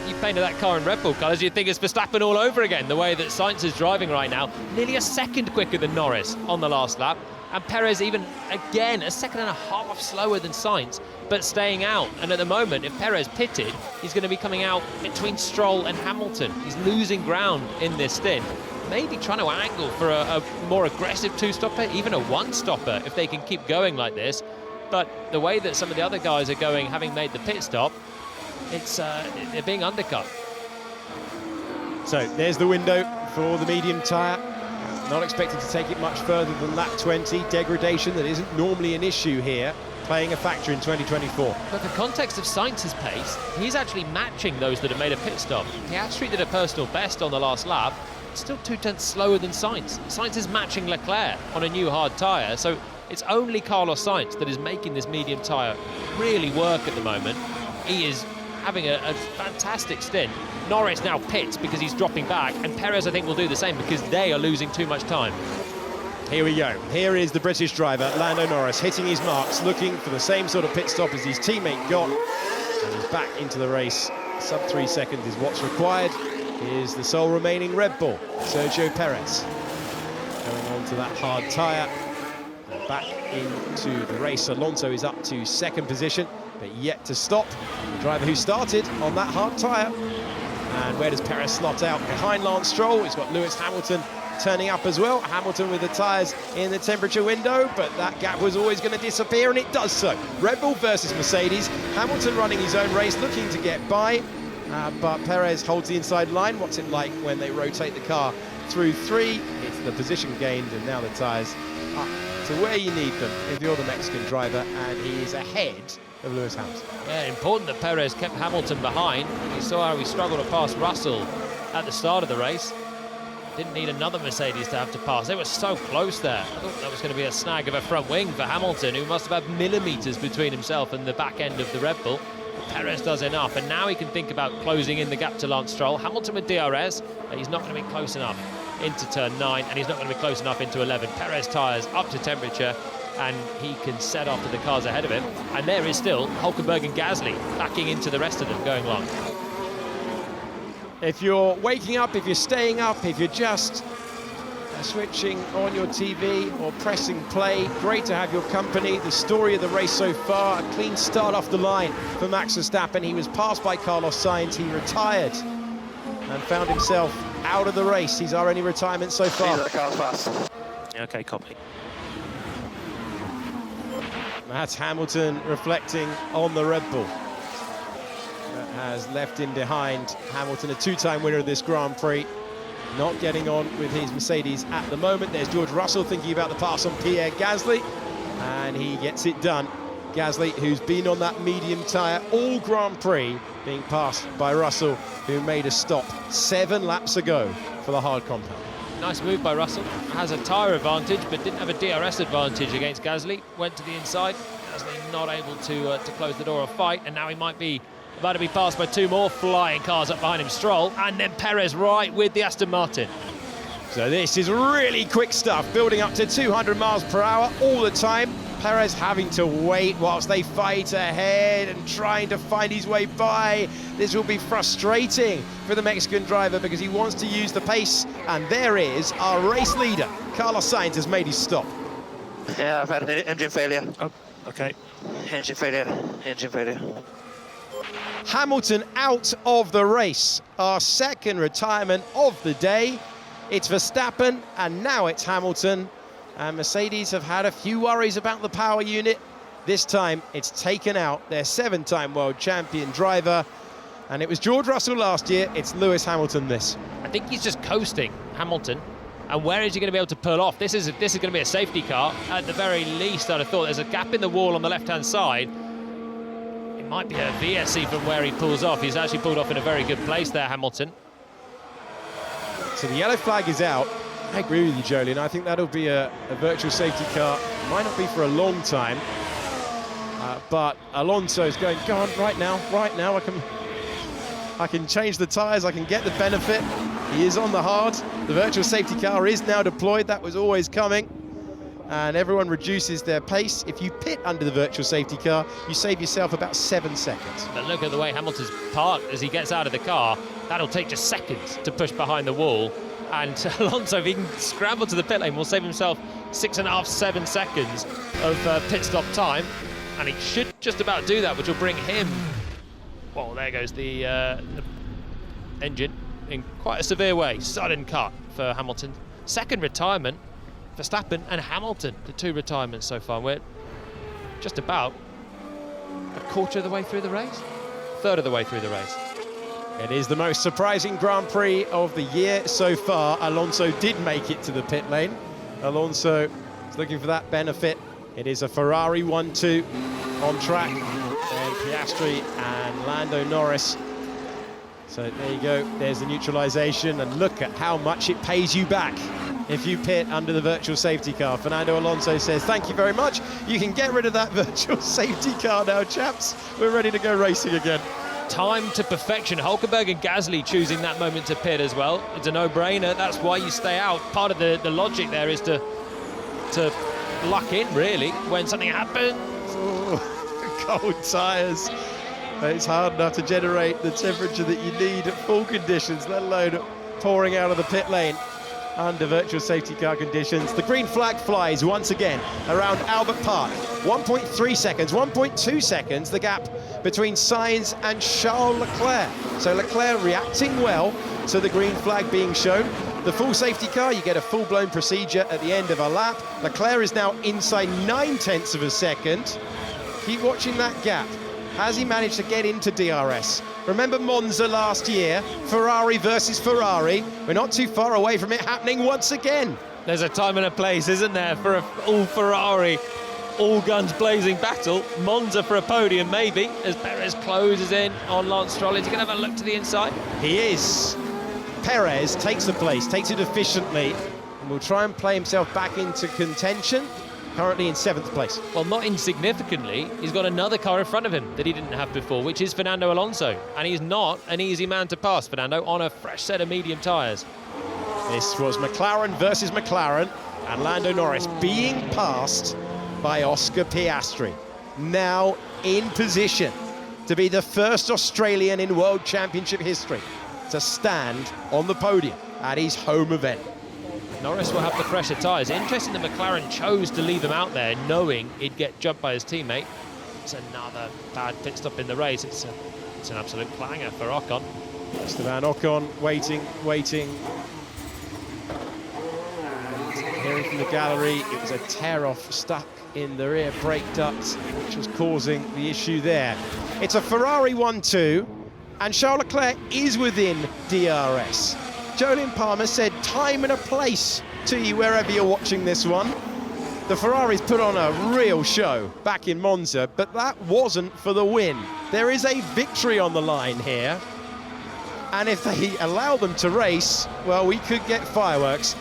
You painted that car in Red Bull colours, you'd think it's Verstappen all over again, the way that Sainz is driving right now. Nearly a second quicker than Norris on the last lap. And Perez even, again, a second and a half slower than Sainz, but staying out. And at the moment, if Perez pitted, he's going to be coming out between Stroll and Hamilton. He's losing ground in this stint. Maybe trying to angle for a more aggressive 2-stopper, even a 1-stopper, if they can keep going like this. But the way that some of the other guys are going, having made the pit stop, they're being undercut. So there's the window for the medium tyre. Not expected to take it much further than lap 20. Degradation that isn't normally an issue here, playing a factor in 2024. But the context of Sainz's pace, he's actually matching those that have made a pit stop. He actually did a personal best on the last lap, still 0.2 slower than Sainz. Sainz is matching Leclerc on a new hard tyre, so it's only Carlos Sainz that is making this medium tyre really work at the moment. He is having a fantastic stint. Norris now pits because he's dropping back, and Perez, I think, will do the same because they are losing too much time. Here we go. Here is the British driver, Lando Norris, hitting his marks, looking for the same sort of pit stop as his teammate got. And he's back into the race. Sub 3 seconds is what's required. Here's the sole remaining Red Bull, Sergio Perez. Going on to that hard tyre. And back into the race. Alonso is up to 2nd position, but yet to stop. The driver who started on that hard tyre. And where does Perez slot out? Behind Lance Stroll, he's got Lewis Hamilton turning up as well. Hamilton with the tyres in the temperature window, but that gap was always going to disappear, and it does so. Red Bull versus Mercedes. Hamilton running his own race, looking to get by, but Perez holds the inside line. What's it like when they rotate the car through 3? It's the position gained, and now the tyres up to where you need them if you're the Mexican driver, and he is ahead of Lewis Hamilton. Yeah, important that Perez kept Hamilton behind. You saw how he struggled to pass Russell at the start of the race. Didn't need another Mercedes to have to pass. They were so close there. I thought that was going to be a snag of a front wing for Hamilton, who must have had millimetres between himself and the back end of the Red Bull. But Perez does enough, and now he can think about closing in the gap to Lance Stroll. Hamilton with DRS, but he's not going to be close enough into turn 9, and he's not going to be close enough into 11. Perez tyres up to temperature, and he can set off to the cars ahead of him. And there is still Hülkenberg and Gasly backing into the rest of them going long. If you're waking up, if you're staying up, if you're just switching on your TV or pressing play, great to have your company. The story of the race so far, a clean start off the line for Max Verstappen. He was passed by Carlos Sainz, he retired and found himself out of the race. He's our only retirement so far. Okay, copy. That's Hamilton reflecting on the Red Bull. That has left him behind. Hamilton, a 2-time winner of this Grand Prix, not getting on with his Mercedes at the moment. There's George Russell thinking about the pass on Pierre Gasly, and he gets it done. Gasly, who's been on that medium tyre all Grand Prix, being passed by Russell, who made a stop 7 laps ago for the hard compound. Nice move by Russell. Has a tyre advantage, but didn't have a DRS advantage against Gasly. Went to the inside. Gasly not able to close the door of fight, and now he might be about to be passed by 2 more flying cars up behind him. Stroll, and then Perez right with the Aston Martin. So this is really quick stuff, building up to 200 miles per hour all the time. Perez having to wait whilst they fight ahead and trying to find his way by. This will be frustrating for the Mexican driver because he wants to use the pace. And there is our race leader. Carlos Sainz has made his stop. Yeah, I've had an engine failure. Oh, okay. Engine failure. Hamilton out of the race. Our second retirement of the day. It's Verstappen and now it's Hamilton. And Mercedes have had a few worries about the power unit. This time it's taken out their 7-time world champion driver. And it was George Russell last year, it's Lewis Hamilton this. I think he's just coasting, Hamilton. And where is he going to be able to pull off? This is going to be a safety car. At the very least, I'd have thought there's a gap in the wall on the left-hand side. It might be a VSC from where he pulls off. He's actually pulled off in a very good place there, Hamilton. So the yellow flag is out. I agree with you, Jolien. I think that'll be a virtual safety car. Might not be for a long time. But Alonso's going, go on, right now. I can change the tyres, I can get the benefit. He is on the hard. The virtual safety car is now deployed. That was always coming. And everyone reduces their pace. If you pit under the virtual safety car, you save yourself about 7 seconds. But look at the way Hamilton's parked as he gets out of the car. That'll take just seconds to push behind the wall. And Alonso, if he can scramble to the pit lane, will save himself 6.5, 7 seconds of pit stop time. And he should just about do that, which will bring him... Well, there goes the engine in quite a severe way. Sudden cut for Hamilton. Second retirement, Verstappen and Hamilton, the 2 retirements so far. We're just about a quarter of the way through the race, third of the way through the race. It is the most surprising Grand Prix of the year so far. Alonso did make it to the pit lane. Alonso is looking for that benefit. It is a Ferrari 1-2 on track. And Piastri and Lando Norris. So there you go, there's the neutralisation, and look at how much it pays you back if you pit under the virtual safety car. Fernando Alonso says, thank you very much. You can get rid of that virtual safety car now, chaps. We're ready to go racing again. Time to perfection. Hulkenberg and Gasly choosing that moment to pit as well. It's a no-brainer. That's why you stay out. Part of the logic there is to luck in, really, when something happens. Oh, cold tyres. It's hard enough to generate the temperature that you need at full conditions, let alone pouring out of the pit lane under virtual safety car conditions. The green flag flies once again around Albert Park. 1.3 seconds, 1.2 seconds, the gap between Sainz and Charles Leclerc. So Leclerc reacting well to the green flag being shown. The full safety car, you get a full-blown procedure at the end of a lap. Leclerc is now inside 9/10 of a second. Keep watching that gap. Has he managed to get into DRS? Remember Monza last year? Ferrari versus Ferrari. We're not too far away from it happening once again. There's a time and a place, isn't there, for an all-Ferrari, all-guns blazing battle. Monza for a podium, maybe, as Perez closes in on Lance Stroll. Is he going to have a look to the inside? He is. Perez takes the place, takes it efficiently, and will try and play himself back into contention. Currently in 7th place. Well, not insignificantly, he's got another car in front of him that he didn't have before, which is Fernando Alonso. And he's not an easy man to pass, Fernando, on a fresh set of medium tyres. This was McLaren versus McLaren, and Lando Norris being passed by Oscar Piastri. Now in position to be the first Australian in World Championship history to stand on the podium at his home event. Norris will have the fresher tyres. Interesting that McLaren chose to leave him out there knowing he'd get jumped by his teammate. It's another bad pit stop in the race. It's an absolute clanger for Ocon. Esteban Ocon waiting. Hearing from the gallery, it was a tear-off stuck in the rear brake duct, which was causing the issue there. It's a Ferrari 1-2, and Charles Leclerc is within DRS. Jolien Palmer said time and a place to you wherever you're watching this one. The Ferraris put on a real show back in Monza, but that wasn't for the win. There is a victory on the line here, and if they allow them to race, well, we could get fireworks,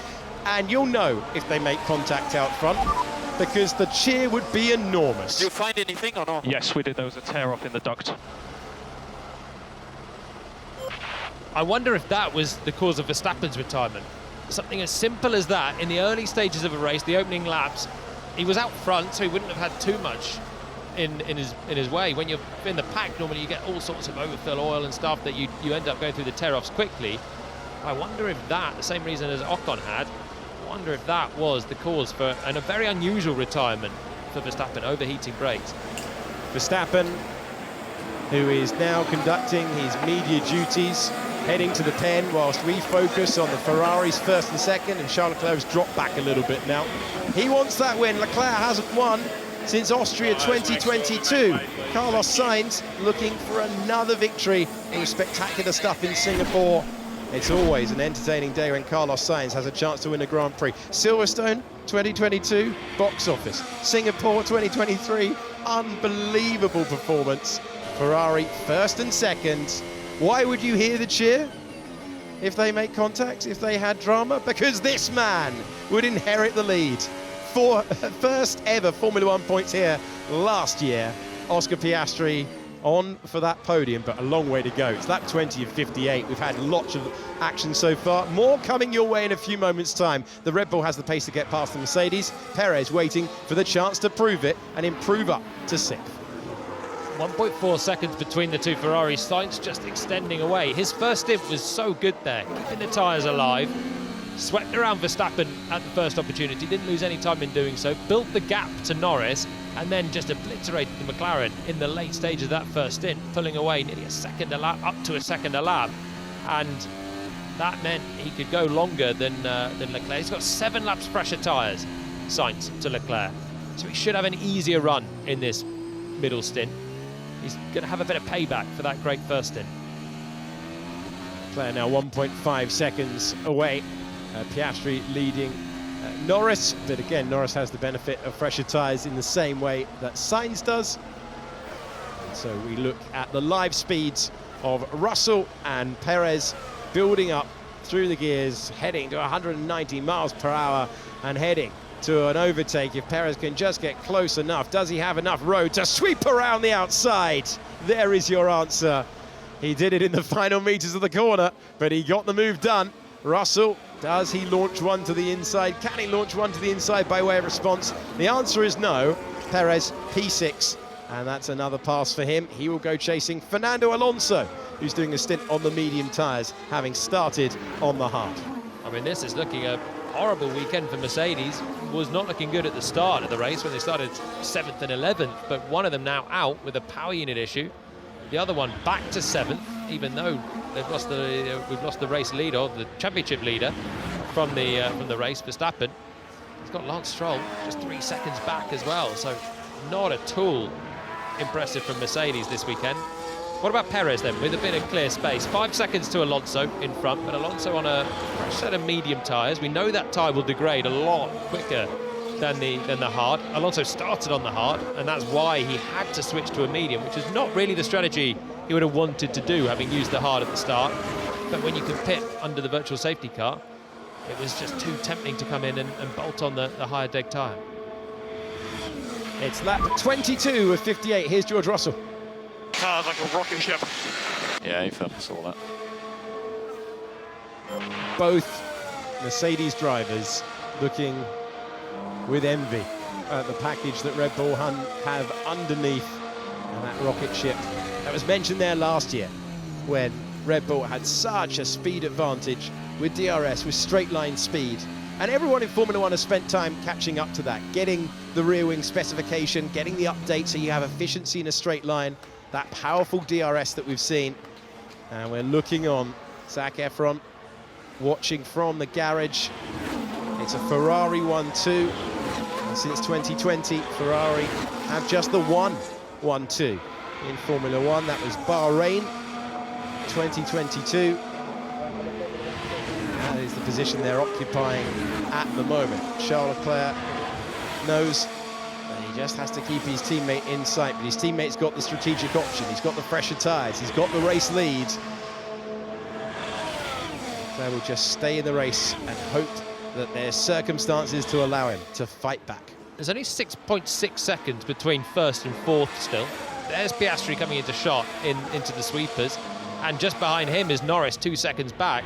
and you'll know if they make contact out front, because the cheer would be enormous. Did you find anything or not? Yes, we did. There was a tear off in the duct. I wonder if that was the cause of Verstappen's retirement. Something as simple as that, in the early stages of a race, the opening laps, he was out front, so he wouldn't have had too much in his way. When you're in the pack, normally you get all sorts of overfill oil and stuff that you end up going through the tear-offs quickly. I wonder if that, the same reason as Ocon had, I wonder if that was the cause for a very unusual retirement for Verstappen, overheating brakes. Verstappen, who is now conducting his media duties, heading to the pen whilst we focus on the Ferraris first and second, and Charles Leclerc's dropped back a little bit now. He wants that win. Leclerc hasn't won since Austria 2022. Carlos Sainz looking for another victory. It was spectacular stuff in Singapore. It's always an entertaining day when Carlos Sainz has a chance to win a Grand Prix. Silverstone 2022, box office. Singapore 2023, unbelievable performance. Ferrari first and second. Why would you hear the cheer if they make contact, if they had drama? Because this man would inherit the lead. For first ever Formula One points here last year. Oscar Piastri on for that podium, but a long way to go. It's lap 20 of 58. We've had lots of action so far. More coming your way in a few moments' time. The Red Bull has the pace to get past the Mercedes. Perez waiting for the chance to prove it and improve up to 6th. 1.4 seconds between the two Ferraris. Sainz just extending away. His first stint was so good there, keeping the tyres alive. Swept around Verstappen at the first opportunity, didn't lose any time in doing so, built the gap to Norris, and then just obliterated the McLaren in the late stages of that first stint, pulling away nearly a second a lap, up to a second a lap, and that meant he could go longer than Leclerc. He's got 7 laps fresher tyres, Sainz to Leclerc, so he should have an easier run in this middle stint. He's going to have a bit of payback for that great first stint. Leclerc now 1.5 seconds away. Piastri leading Norris, but again Norris has the benefit of fresher tyres in the same way that Sainz does. And so we look at the live speeds of Russell and Perez building up through the gears, heading to 190 miles per hour and heading to an overtake. If Perez can just get close enough, does he have enough road to sweep around the outside? There is your answer. He did it in the final meters of the corner, but he got the move done. Russell, does he launch one to the inside? Can he launch one to the inside by way of response? The answer is no. Perez, P6, and that's another pass for him. He will go chasing Fernando Alonso, who's doing a stint on the medium tyres, having started on the hard. I mean, this is looking a horrible weekend for Mercedes. Was not looking good at the start of the race when they started 7th and 11th, but one of them now out with a power unit issue. The other one back to 7th, even though we've lost the race leader, the championship leader from the race, Verstappen. He's got Lance Stroll just 3 seconds back as well, so not at all impressive from Mercedes this weekend. What about Perez then, with a bit of clear space? 5 seconds to Alonso in front, but Alonso on a fresh set of medium tyres. We know that tyre will degrade a lot quicker than the hard. Alonso started on the hard, and that's why he had to switch to a medium, which is not really the strategy he would have wanted to do, having used the hard at the start. But when you can pit under the virtual safety car, it was just too tempting to come in and bolt on the higher deg tyre. It's lap 22 of 58. Here's George Russell. Car's like a rocket ship. Yeah, he saw that. Both Mercedes drivers looking with envy at the package that Red Bull have underneath and that rocket ship that was mentioned there last year when Red Bull had such a speed advantage with DRS, with straight line speed. And everyone in Formula One has spent time catching up to that, getting the rear wing specification, getting the update so you have efficiency in a straight line, that powerful DRS that we've seen. And we're looking on Zac Efron, watching from the garage. It's a Ferrari 1-2. And since 2020, Ferrari have just the 1-1-2 in Formula One. That was Bahrain 2022. That is the position they're occupying at the moment. Charles Leclerc knows that he just has to keep his teammate in sight, but his teammate's got the strategic option. He's got the fresher tyres. He's got the race lead. Leclerc will just stay in the race and hope that there's circumstances to allow him to fight back. There's only 6.6 seconds between first and fourth still. There's Piastri coming into shot into the sweepers, and just behind him is Norris 2 seconds back.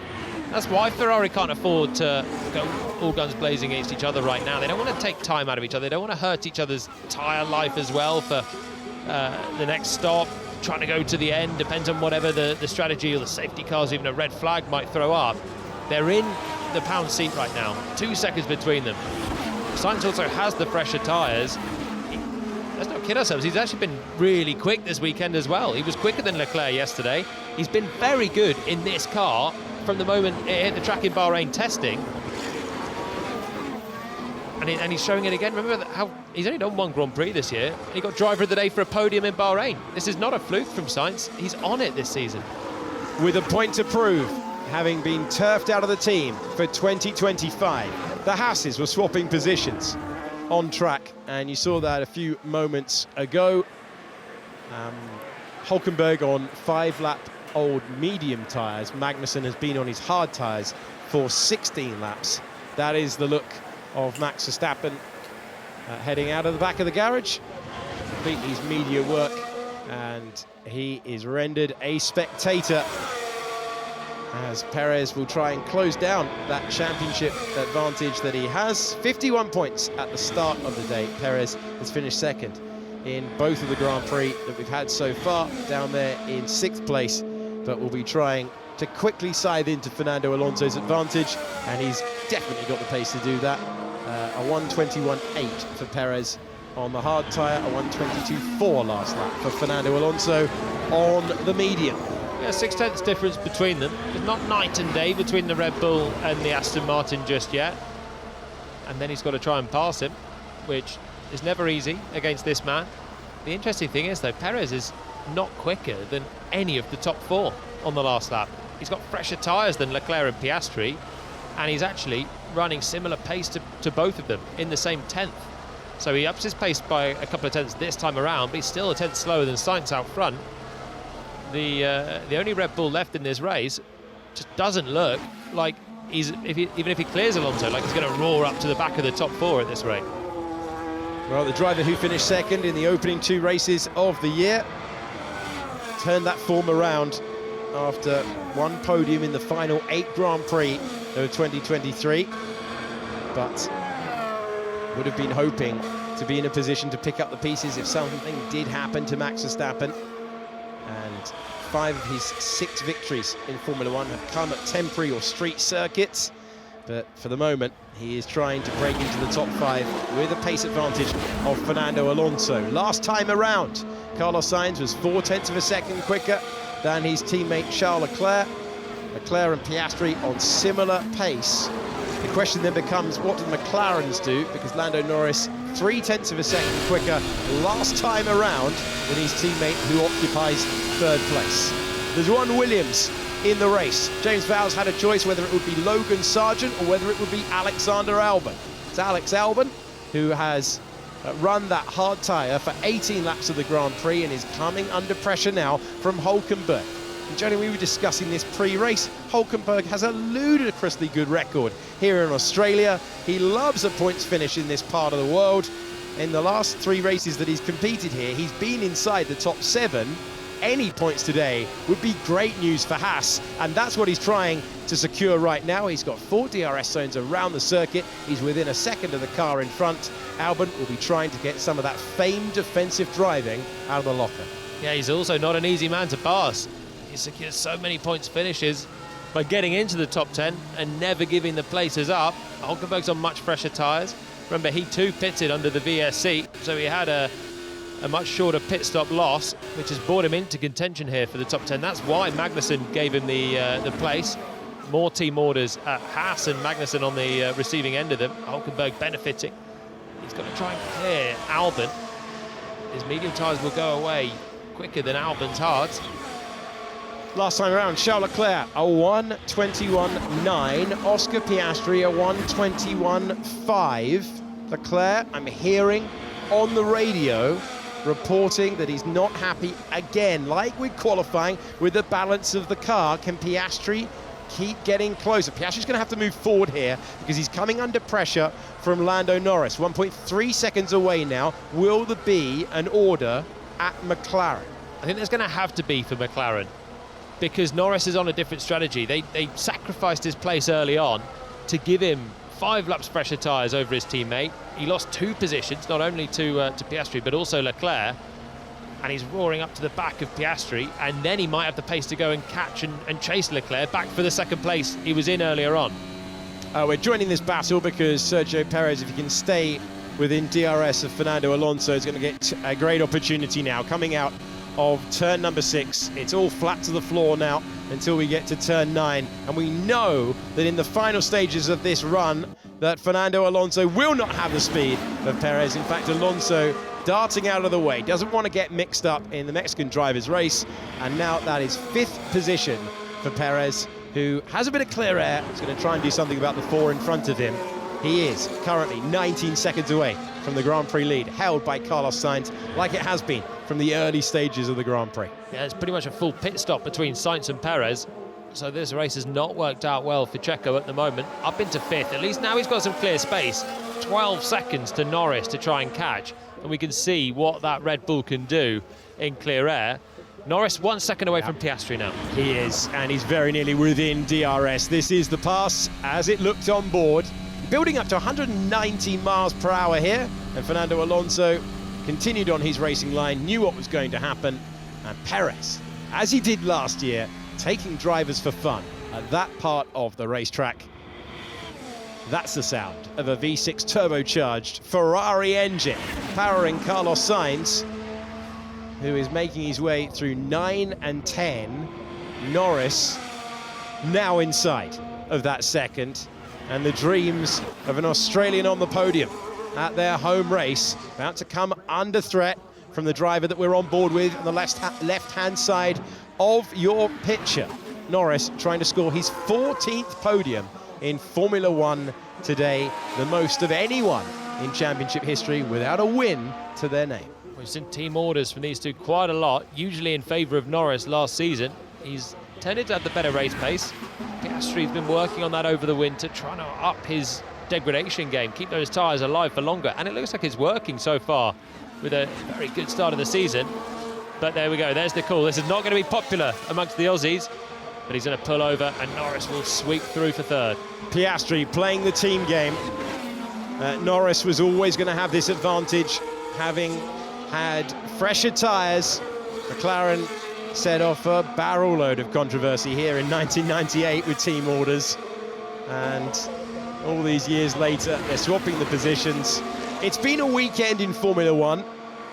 That's why Ferrari can't afford to go all guns blazing against each other right now. They don't want to take time out of each other. They don't want to hurt each other's tyre life as well for the next stop. Trying to go to the end, depends on whatever the strategy or the safety cars, even a red flag might throw up. They're in the pound seat right now, 2 seconds between them. Sainz also has the fresher tyres. Let's not kid ourselves, he's actually been really quick this weekend as well. He was quicker than Leclerc yesterday. He's been very good in this car from the moment it hit the track in Bahrain testing. And he's showing it again. Remember how he's only done one Grand Prix this year. He got driver of the day for a podium in Bahrain. This is not a fluke from Sainz. He's on it this season. With a point to prove, having been turfed out of the team for 2025. The Haas's were swapping positions on track, and you saw that a few moments ago. Hulkenberg on 5-lap-old medium tyres. Magnussen has been on his hard tyres for 16 laps. That is the look of Max Verstappen heading out of the back of the garage. Complete his media work, and he is rendered a spectator as Perez will try and close down that championship advantage that he has. 51 points at the start of the day. Perez has finished second in both of the Grand Prix that we've had so far, down there in 6th place, but will be trying to quickly scythe into Fernando Alonso's advantage, and he's definitely got the pace to do that. A 1:21.8 for Perez on the hard tyre, a 1:22.4 last lap for Fernando Alonso on the medium. Yeah, 6/10 difference between them. It's not night and day between the Red Bull and the Aston Martin just yet. And then he's got to try and pass him, which is never easy against this man. The interesting thing is, though, Perez is not quicker than any of the top 4 on the last lap. He's got fresher tyres than Leclerc and Piastri, and he's actually running similar pace to both of them in the same 10th. So he ups his pace by a couple of tenths this time around, but he's still a tenth slower than Sainz out front. The only Red Bull left in this race just doesn't look like even if he clears Alonso, like he's going to roar up to the back of the top 4 at this rate. Well, the driver who finished second in the opening 2 races of the year turned that form around after one podium in the final 8 Grand Prix of 2023, but would have been hoping to be in a position to pick up the pieces if something did happen to Max Verstappen. And 5 of his 6 victories in Formula 1 have come at temporary or street circuits, but for the moment he is trying to break into the top 5 with a pace advantage of Fernando Alonso. Last time around, Carlos Sainz was 0.4 of a second quicker than his teammate Charles Leclerc. Leclerc and Piastri on similar pace. The question then becomes, what do the McLarens do? Because Lando Norris 0.3 of a second quicker last time around than his teammate who occupies 3rd place. There's one Williams in the race. James Vowles had a choice whether it would be Logan Sargent or whether it would be Alexander Albon. It's Alex Albon who has run that hard tyre for 18 laps of the Grand Prix and is coming under pressure now from Hulkenberg. And Johnny, we were discussing this pre-race. Hulkenberg has a ludicrously good record here in Australia. He loves a points finish in this part of the world. In the last 3 races that he's competed here, he's been inside the top 7. Any points today would be great news for Haas, and that's what he's trying to secure right now. He's got 4 DRS zones around the circuit. He's within a second of the car in front. Albon will be trying to get some of that famed defensive driving out of the locker. Yeah, he's also not an easy man to pass. He secures so many points finishes by getting into the top 10 and never giving the places up. Hulkenberg's on much fresher tyres. Remember, he too pitted under the VSC, so he had a much shorter pit stop loss, which has brought him into contention here for the top 10. That's why Magnussen gave him the place. More team orders at Haas and Magnussen on the receiving end of them. Hulkenberg benefiting. He's got to try and clear Albon. His medium tyres will go away quicker than Albon's hards. Last time around, Charles Leclerc, a 1:21.9. Oscar Piastri, a 1:21.5. Leclerc, I'm hearing on the radio, reporting that he's not happy again, like with qualifying, with the balance of the car. Can Piastri keep getting closer? Piastri's going to have to move forward here because he's coming under pressure from Lando Norris. 1.3 seconds away now. Will there be an order at McLaren? I think there's going to have to be for McLaren. because Norris is on a different strategy. They sacrificed his place early on to give him 5 laps fresher tyres over his teammate. He lost 2 positions, not only to Piastri, but also Leclerc. And he's roaring up to the back of Piastri, and then he might have the pace to go and catch and chase Leclerc back for the second place he was in earlier on. We're joining this battle because Sergio Perez, if he can stay within DRS of Fernando Alonso, is going to get a great opportunity now. Coming out of turn number 6, it's all flat to the floor now until we get to turn 9. And we know that in the final stages of this run, that Fernando Alonso will not have the speed of Perez. In fact, Alonso darting out of the way, doesn't want to get mixed up in the Mexican driver's race, and now that is 5th position for Perez, who has a bit of clear air. He's going to try and do something about the 4 in front of him. He is currently 19 seconds away from the Grand Prix lead, held by Carlos Sainz, like it has been from the early stages of the Grand Prix. Yeah, it's pretty much a full pit stop between Sainz and Perez, so this race has not worked out well for Checo at the moment. Up into 5th, at least now he's got some clear space. 12 seconds to Norris to try and catch, and we can see what that Red Bull can do in clear air. Norris 1 second away from Piastri now. He is, and he's very nearly within DRS. This is the pass as it looked on board. Building up to 190 miles per hour here, and Fernando Alonso continued on his racing line, knew what was going to happen, and Perez, as he did last year, taking drivers for fun at that part of the racetrack. That's the sound of a V6 turbocharged Ferrari engine powering Carlos Sainz, who is making his way through 9 and 10. Norris now inside of that second, and the dreams of an Australian on the podium at their home race about to come under threat from the driver that we're on board with on the left-hand side of your picture. Norris trying to score his 14th podium in Formula One today, the most of anyone in championship history without a win to their name. We've seen team orders from these two quite a lot, usually in favour of Norris last season. He's tended to have the better race pace. Piastri's been working on that over the winter, trying to up his degradation game, keep those tyres alive for longer, and it looks like it's working so far with a very good start of the season. But there we go, there's the call. This is not going to be popular amongst the Aussies, but he's going to pull over and Norris will sweep through for 3rd. Piastri playing the team game. Norris was always going to have this advantage, having had fresher tyres. McLaren set off a barrel load of controversy here in 1998 with team orders, and all these years later they're swapping the positions. It's been a weekend in Formula One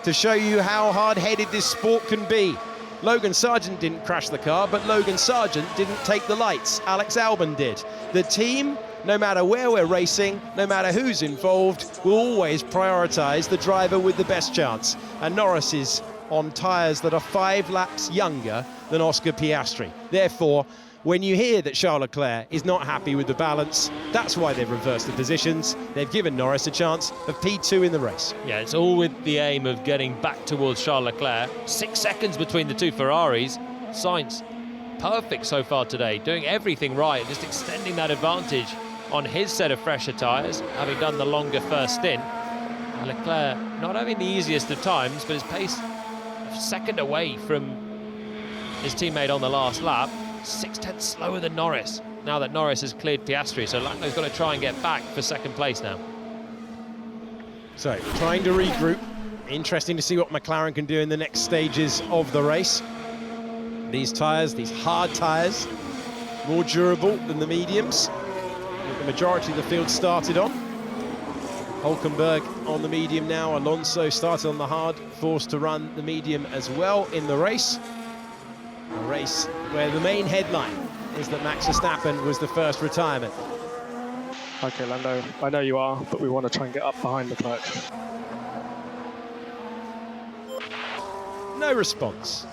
to show you how hard-headed this sport can be. Logan Sargent didn't crash the car, but Logan Sargent didn't take the lights. Alex Albon did. The team, no matter where we're racing, no matter who's involved, will always prioritise the driver with the best chance. And Norris is on tyres that are 5 laps younger than Oscar Piastri. Therefore, when you hear that Charles Leclerc is not happy with the balance, that's why they've reversed the positions. They've given Norris a chance of P2 in the race. Yeah, it's all with the aim of getting back towards Charles Leclerc. 6 seconds between the two Ferraris. Sainz, perfect so far today, doing everything right, just extending that advantage on his set of fresher tyres, having done the longer first stint. And Leclerc not having the easiest of times, but his pace a second away from his teammate on the last lap. 6/10 slower than Norris, now that Norris has cleared Piastri, so Lato's got to try and get back for 2nd place now. So, trying to regroup. Interesting to see what McLaren can do in the next stages of the race. These tyres, these hard tyres, more durable than the mediums, that the majority of the field started on. Hulkenberg on the medium now. Alonso started on the hard, forced to run the medium as well in the race. A race where the main headline is that Max Verstappen was the first retirement. Okay, Lando, I know you are, but we want to try and get up behind the clutch. No response.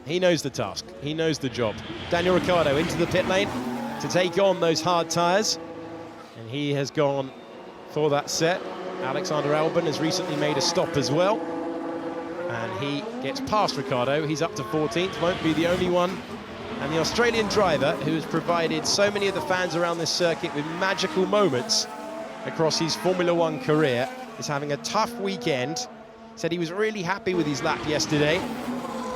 He knows the task. He knows the job. Daniel Ricciardo into the pit lane to take on those hard tyres. And he has gone for that set. Alexander Albon has recently made a stop as well. And he gets past Ricciardo. He's up to 14th, won't be the only one. And the Australian driver, who has provided so many of the fans around this circuit with magical moments across his Formula One career, is having a tough weekend. Said he was really happy with his lap yesterday.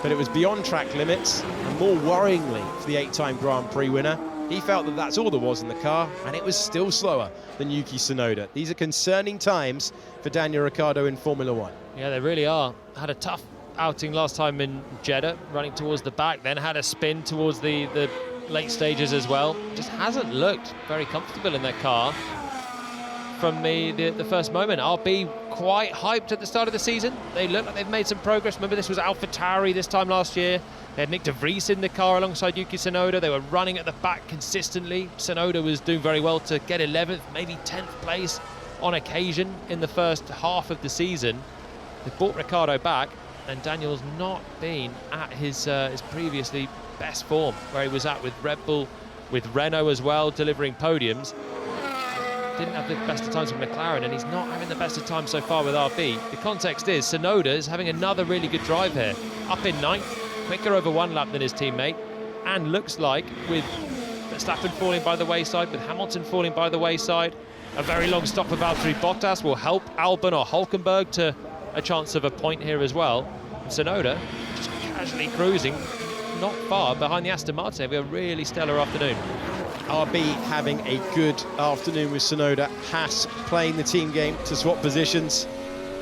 but it was beyond track limits, and more worryingly for the 8-time Grand Prix winner, he felt that that's all there was in the car, and it was still slower than Yuki Tsunoda. These are concerning times for Daniel Ricciardo in Formula One. Yeah, they really are. Had a tough outing last time in Jeddah, running towards the back, then had a spin towards the late stages as well. Just hasn't looked very comfortable in their car from the first moment. RB quite hyped at the start of the season. They look like they've made some progress. Remember, this was AlphaTauri this time last year. They had Nick de Vries in the car alongside Yuki Tsunoda. They were running at the back consistently. Tsunoda was doing very well to get 11th, maybe 10th place on occasion in the first half of the season. They brought Ricciardo back, and Daniel's not been at his previously best form, where he was at with Red Bull, with Renault as well, delivering podiums. Didn't have the best of times with McLaren, and he's not having the best of times so far with RB. The context is Tsunoda is having another really good drive here. Up in 9th, quicker over 1 lap than his teammate, and looks like with Verstappen falling by the wayside, with Hamilton falling by the wayside, a very long stop for Valtteri Bottas will help Albon or Hulkenberg to a chance of a point here as well. And Tsunoda just casually cruising, not far behind the Aston Martin. We have a really stellar afternoon. RB having a good afternoon with Tsunoda. Haas playing the team game to swap positions.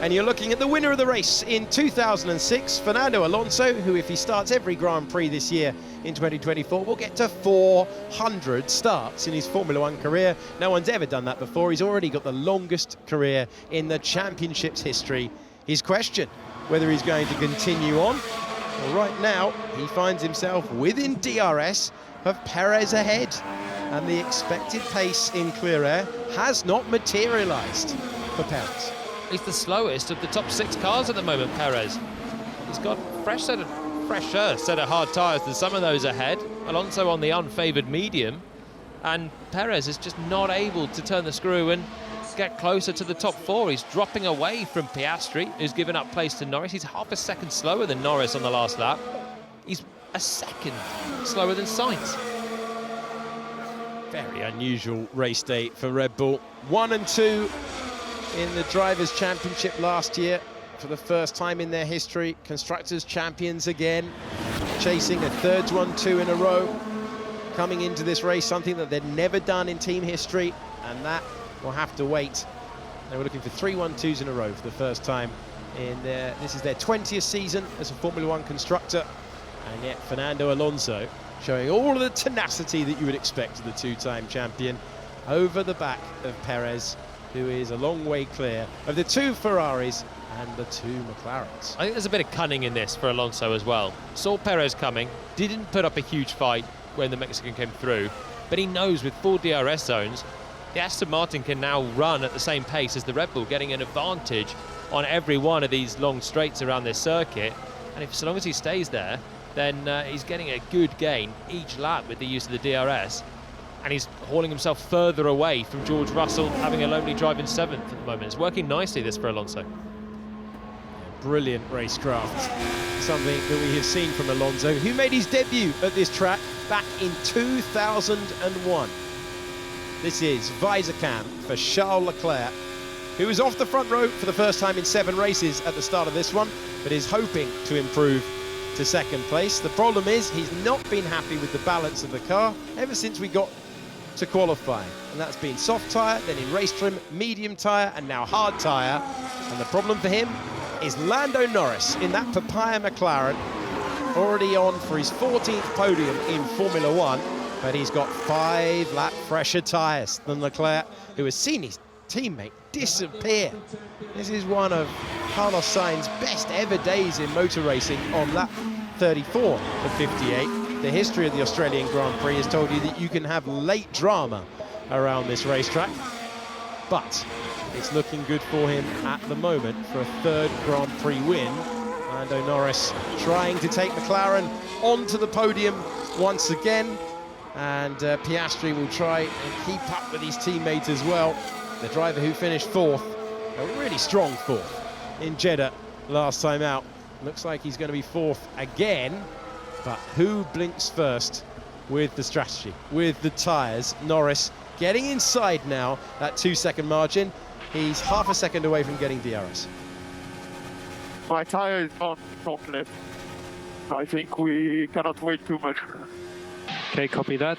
And you're looking at the winner of the race in 2006, Fernando Alonso, who, if he starts every Grand Prix this year in 2024, will get to 400 starts in his Formula One career. No one's ever done that before. He's already got the longest career in the championship's history. His question, whether he's going to continue on. Well, right now, he finds himself within DRS of Perez ahead. And the expected pace in clear air has not materialised for Perez. He's the slowest of the top 6 cars at the moment, Perez. He's got fresher set of hard tyres than some of those ahead. Alonso on the unfavoured medium. And Perez is just not able to turn the screw and get closer to the top 4. He's dropping away from Piastri, who's given up place to Norris. He's half a second slower than Norris on the last lap. He's a second slower than Sainz. Very unusual race day for Red Bull. 1 and 2 in the Drivers' Championship last year for the first time in their history. Constructors champions again, chasing a third 1-2 in a row. Coming into this race, something that they'd never done in team history, and that will have to wait. They were looking for 3 1-2s in a row for the first time in this is their 20th season as a Formula One constructor, and yet Fernando Alonso showing all of the tenacity that you would expect of the 2-time champion over the back of Perez, who is a long way clear of the 2 Ferraris and the 2 McLarens. I think there's a bit of cunning in this for Alonso as well. Saw Perez coming, didn't put up a huge fight when the Mexican came through, but he knows with 4 DRS zones, the Aston Martin can now run at the same pace as the Red Bull, getting an advantage on every one of these long straights around this circuit. And if so long as he stays there, then he's getting a good gain each lap with the use of the DRS. And he's hauling himself further away from George Russell, having a lonely drive in 7th at the moment. It's working nicely, this for Alonso. Brilliant racecraft. Something that we have seen from Alonso, who made his debut at this track back in 2001. This is visor cam for Charles Leclerc, who was off the front row for the first time in 7 races at the start of this one, but is hoping to improve to 2nd place. The problem is he's not been happy with the balance of the car ever since we got to qualifying, and that's been soft tyre, then in race trim, medium tyre, and now hard tyre. And the problem for him is Lando Norris in that papaya McLaren, already on for his 14th podium in Formula One, but he's got 5 lap fresher tyres than Leclerc, who has seen his teammate disappear. This is one of Carlos Sainz's best ever days in motor racing on lap 34 of 58. The history of the Australian Grand Prix has told you that you can have late drama around this racetrack, but it's looking good for him at the moment for a 3rd Grand Prix win. Lando Norris trying to take McLaren onto the podium once again, and Piastri will try and keep up with his teammate as well. The driver who finished 4th, a really strong 4th in Jeddah last time out. Looks like he's going to be 4th again, but who blinks first with the strategy, with the tyres? Norris getting inside now, that 2-second margin. He's half a second away from getting DRS. My tyre is on front left. I think we cannot wait too much. Okay, copy that.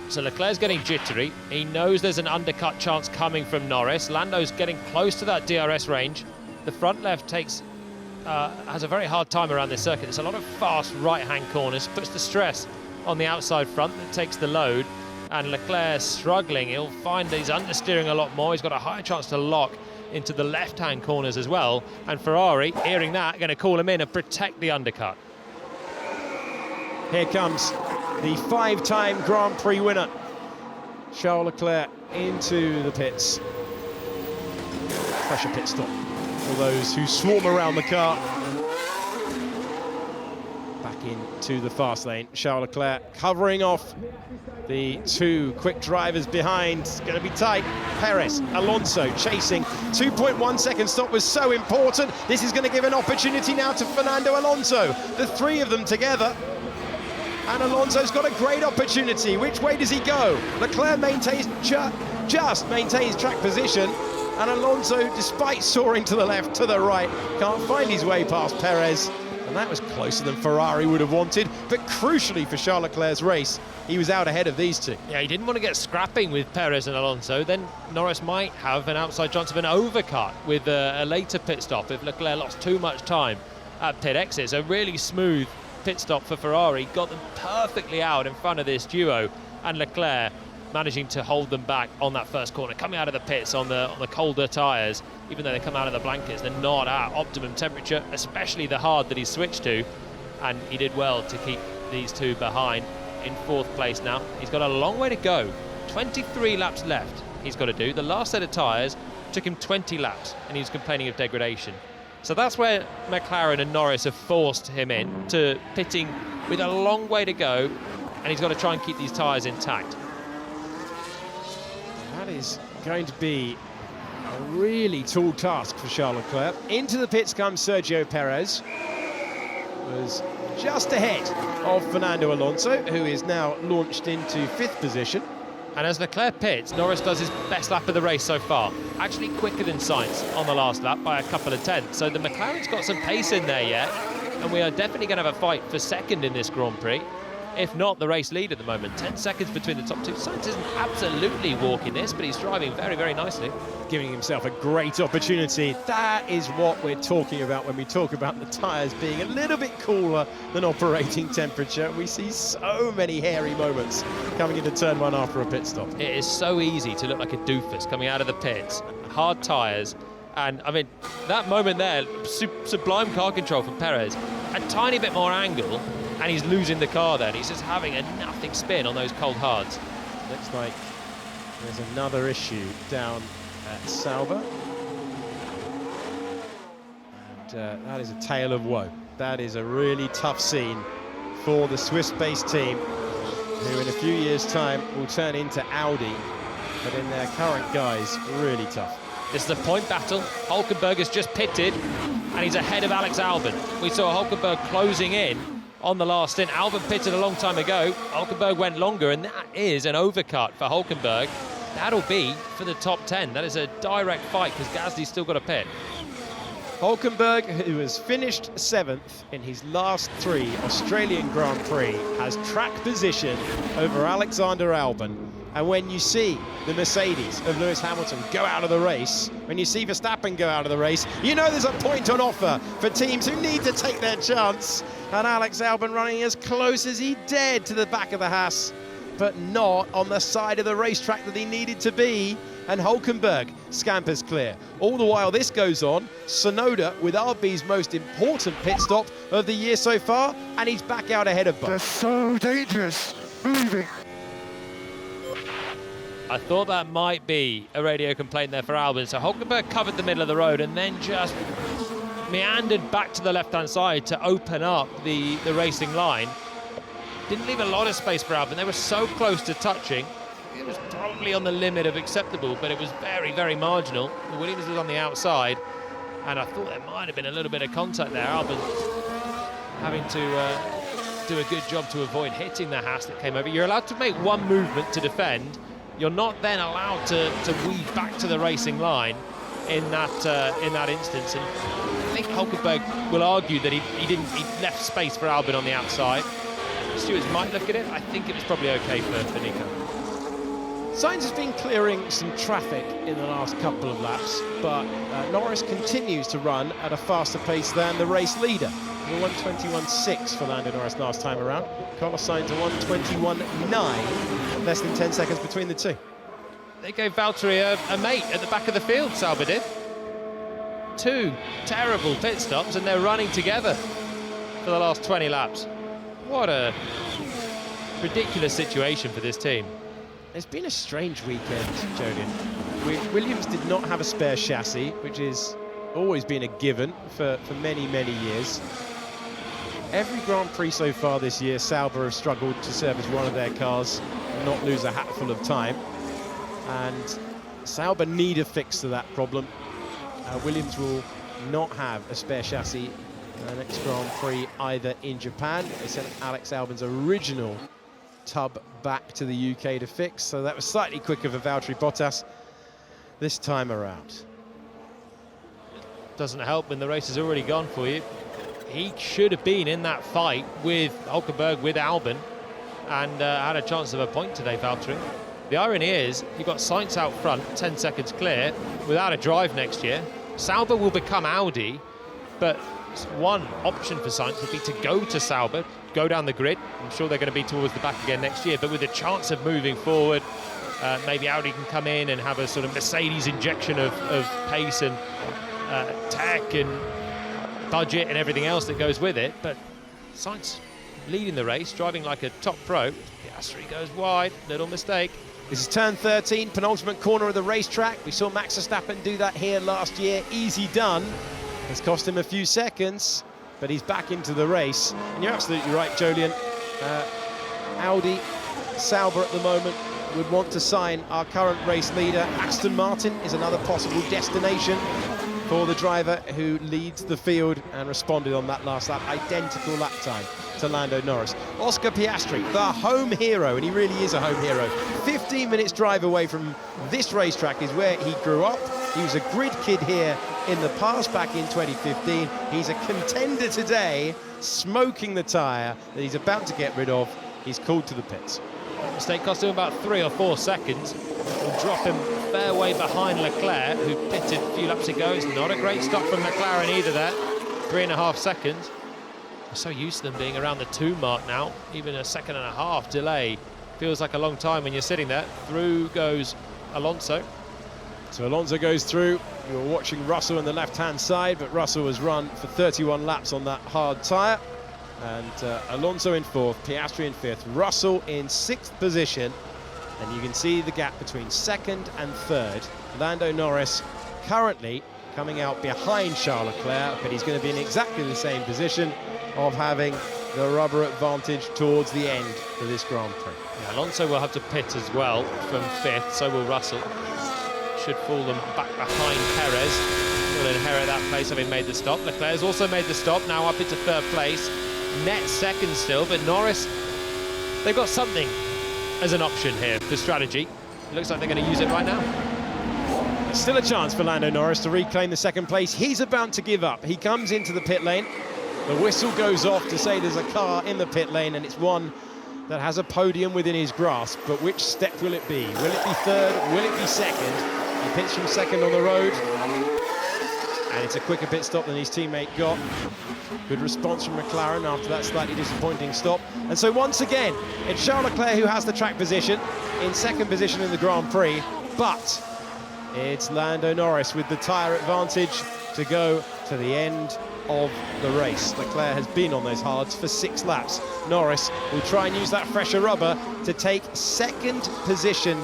So Leclerc's getting jittery. He knows there's an undercut chance coming from Norris. Lando's getting close to that DRS range. The front left has a very hard time around this circuit. There's a lot of fast right-hand corners, puts the stress on the outside front that takes the load. And Leclerc struggling. He'll find that he's understeering a lot more. He's got a higher chance to lock into the left-hand corners as well. And Ferrari, hearing that, going to call him in and protect the undercut. Here comes the 5-time Grand Prix winner, Charles Leclerc, into the pits. Pressure pit stop for those who swarm around the car. Back into the fast lane. Charles Leclerc covering off the two quick drivers behind. It's going to be tight. Perez, Alonso chasing. 2.1 second stop was so important. This is going to give an opportunity now to Fernando Alonso. The three of them together. And Alonso's got a great opportunity. Which way does he go? Leclerc maintains just maintains track position. And Alonso, despite soaring to the left, to the right, can't find his way past Perez. And that was closer than Ferrari would have wanted. But crucially for Charles Leclerc's race, he was out ahead of these two. Yeah, he didn't want to get scrapping with Perez and Alonso. Then Norris might have an outside chance of an overcut with a later pit stop if Leclerc lost too much time at pit exit. So really smooth pit stop for Ferrari, got them perfectly out in front of this duo, and Leclerc managing to hold them back on that first corner, coming out of the pits on the colder tyres. Even though they come out of the blankets, they're not at optimum temperature, especially the hard that he switched to, and he did well to keep these two behind in fourth place now. He's got a long way to go, 23 laps left he's got to do. The last set of tyres took him 20 laps, and he was complaining of degradation. So that's where McLaren and Norris have forced him in to pitting with a long way to go, and he's got to try and keep these tyres intact. That is going to be a really tall task for Charles Leclerc. Into the pits comes Sergio Perez. Was just ahead of Fernando Alonso, who is now launched into fifth position. And as Leclerc pits, Norris does his best lap of the race so far. Actually quicker than Sainz on the last lap by a couple of tenths. So the McLaren's got some pace in there yet. And we are definitely going to have a fight for second in this Grand Prix. If not, the race lead at the moment. 10 seconds between the top two. Sainz isn't absolutely walking this, but he's driving very, very nicely. Giving himself a great opportunity. That is what we're talking about when we talk about the tyres being a little bit cooler than operating temperature. We see so many hairy moments coming into turn one after a pit stop. It is so easy to look like a doofus coming out of the pits. Hard tyres. And, I mean, that moment there, sublime car control from Perez. A tiny bit more angle, and he's losing the car then. He's just having a nothing spin on those cold hards. Looks like there's another issue down at Sauber. And that is a tale of woe. That is a really tough scene for the Swiss-based team, who in a few years' time will turn into Audi. But in their current guise, really tough. This is a point battle. Hulkenberg has just pitted, and he's ahead of Alex Albon. We saw Hulkenberg closing in on the last stint. Albon pitted a long time ago. Hulkenberg went longer, and that is an overcut for Hulkenberg. That'll be for the top 10. That is a direct fight because Gasly's still got a pit. Hulkenberg, who has finished 7th in his last 3 Australian Grand Prix, has track position over Alexander Albon. And when you see the Mercedes of Lewis Hamilton go out of the race, when you see Verstappen go out of the race, you know there's a point on offer for teams who need to take their chance. And Alex Albon running as close as he dared to the back of the Haas, but not on the side of the racetrack that he needed to be. And Hulkenberg scampers clear. All the while this goes on, Tsunoda with RB's most important pit stop of the year so far, and he's back out ahead of both. They're so dangerous. Moving. I thought that might be a radio complaint there for Albon. So Hulkenberg covered the middle of the road and then just meandered back to the left-hand side to open up the racing line. Didn't leave a lot of space for Albon. They were so close to touching. It was probably on the limit of acceptable, but it was very, very marginal. The Williams was on the outside, and I thought there might have been a little bit of contact there. Albon having to do a good job to avoid hitting the Haas that came over. You're allowed to make one movement to defend. You're not then allowed to weave back to the racing line. in that instance. And I think Hulkenberg will argue that he left space for Albon on the outside. Stewards might look at it. I think it was probably okay for Nico. Sainz has been clearing some traffic in the last couple of laps, but Norris continues to run at a faster pace than the race leader. The 1:21.6 for Lando Norris last time around. Carlos Sainz a 1:21.9, less than 10 seconds between the two. They gave Valtteri a mate at the back of the field, Sauber did. 2 terrible pit stops and they're running together for the last 20 laps. What a ridiculous situation for this team. It's been a strange weekend, Jodian. Williams did not have a spare chassis, which has always been a given for many, many years. Every Grand Prix so far this year, Sauber have struggled to service one of their cars and not lose a hatful of time. And Sauber need a fix to that problem. Williams will not have a spare chassis next Grand Prix either in Japan. They sent Alex Albon's original tub back to the UK to fix, so that was slightly quicker for Valtteri Bottas this time around. Doesn't help when the race has already gone for you. He should have been in that fight with Hulkenberg, with Albon, and had a chance of a point today, Valtteri. The irony is, you've got Sainz out front, 10 seconds clear, without a drive next year. Sauber will become Audi, but one option for Sainz would be to go to Sauber, go down the grid. I'm sure they're going to be towards the back again next year, but with a chance of moving forward, maybe Audi can come in and have a sort of Mercedes injection of pace and tech and budget and everything else that goes with it. But Sainz leading the race, driving like a top pro. Piastri goes wide, little mistake. This is turn 13, penultimate corner of the racetrack. We saw Max Verstappen do that here last year. Easy done. It's cost him a few seconds, but he's back into the race. And you're absolutely right, Jolien. Audi, Sauber at the moment would want to sign our current race leader. Aston Martin is another possible destination for the driver who leads the field and responded on that last lap. Identical lap time to Lando Norris. Oscar Piastri, the home hero, and he really is a home hero. 15 minutes drive away from this racetrack is where he grew up. He was a grid kid here in the past, back in 2015. He's a contender today, smoking the tyre that he's about to get rid of. He's called to the pits. Mistake cost him about 3 or 4 seconds. Will drop him fair way behind Leclerc, who pitted a few laps ago. It's not a great stop from McLaren either there. 3.5 seconds. We're so used to them being around the 2 mark now. Even a 1.5 second delay feels like a long time when you're sitting there. Through goes Alonso. So Alonso goes through. You're watching Russell on the left-hand side, but Russell has run for 31 laps on that hard tyre. And Alonso in 4th, Piastri in 5th, Russell in 6th position. And you can see the gap between 2nd and 3rd. Lando Norris currently coming out behind Charles Leclerc, but he's going to be in exactly the same position of having the rubber advantage towards the end of this Grand Prix. Yeah, Alonso will have to pit as well from 5th, so will Russell. Should fall them back behind Perez. Will inherit that place having made the stop. Leclerc's also made the stop, now up into 3rd place. Net 2nd still, but Norris, they've got something as an option here for strategy. It looks like they're going to use it right now. Still a chance for Lando Norris to reclaim the 2nd place. He's about to give up. He comes into the pit lane. The whistle goes off to say there's a car in the pit lane, and it's one that has a podium within his grasp. But which step will it be? Will it be 3rd? Will it be 2nd? He pits from 2nd on the road. And it's a quicker pit stop than his teammate got. Good response from McLaren after that slightly disappointing stop. And so once again, it's Charles Leclerc who has the track position, in 2nd position in the Grand Prix, but it's Lando Norris with the tyre advantage to go to the end of the race. Leclerc has been on those hards for 6 laps. Norris will try and use that fresher rubber to take 2nd position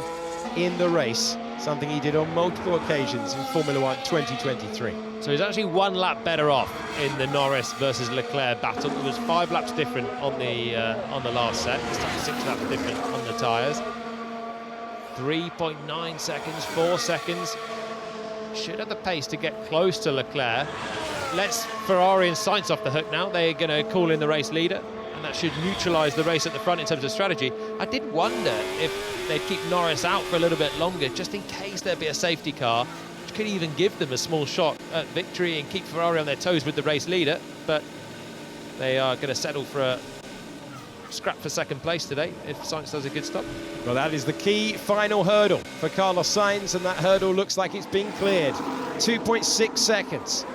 in the race, something he did on multiple occasions in Formula 1 2023. So he's actually 1 lap better off in the Norris versus Leclerc battle. It was 5 laps different on the last set. This time 6 laps different on the tyres. 3.9 seconds, 4 seconds. Should have the pace to get close to Leclerc. Let's Ferrari and Sainz off the hook now. They're going to call in the race leader, and that should neutralise the race at the front in terms of strategy. I did wonder if they'd keep Norris out for a little bit longer, just in case there'd be a safety car, which could even give them a small shot at victory and keep Ferrari on their toes with the race leader, but they are going to settle for a scrap for second place today if Sainz does a good stop. Well, that is the key final hurdle for Carlos Sainz, and that hurdle looks like it's been cleared. 2.6 seconds.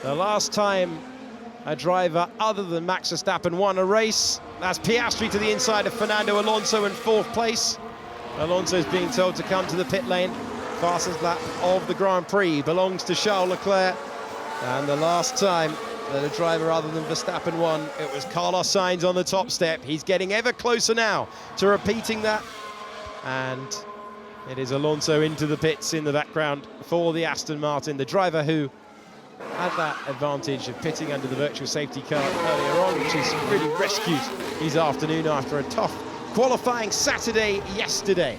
The last time a driver other than Max Verstappen won a race. That's Piastri to the inside of Fernando Alonso in 4th place. Alonso's being told to come to the pit lane. Fastest lap of the Grand Prix belongs to Charles Leclerc. And the last time that a driver other than Verstappen won, it was Carlos Sainz on the top step. He's getting ever closer now to repeating that. And it is Alonso into the pits in the background for the Aston Martin, the driver who had that advantage of pitting under the virtual safety car earlier on, which has really rescued his afternoon after a tough qualifying Saturday yesterday.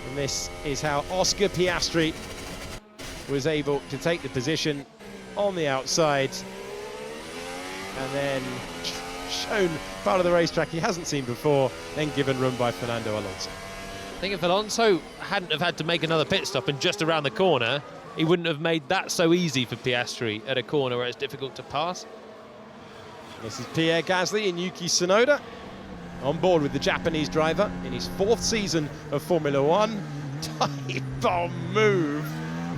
And this is how Oscar Piastri was able to take the position on the outside and then shown part of the racetrack he hasn't seen before, then given room by Fernando Alonso. I think if Alonso hadn't have had to make another pit stop and just around the corner, he wouldn't have made that so easy for Piastri at a corner where it's difficult to pass. This is Pierre Gasly and Yuki Tsunoda on board with the Japanese driver in his 4th season of Formula One. Dive bomb move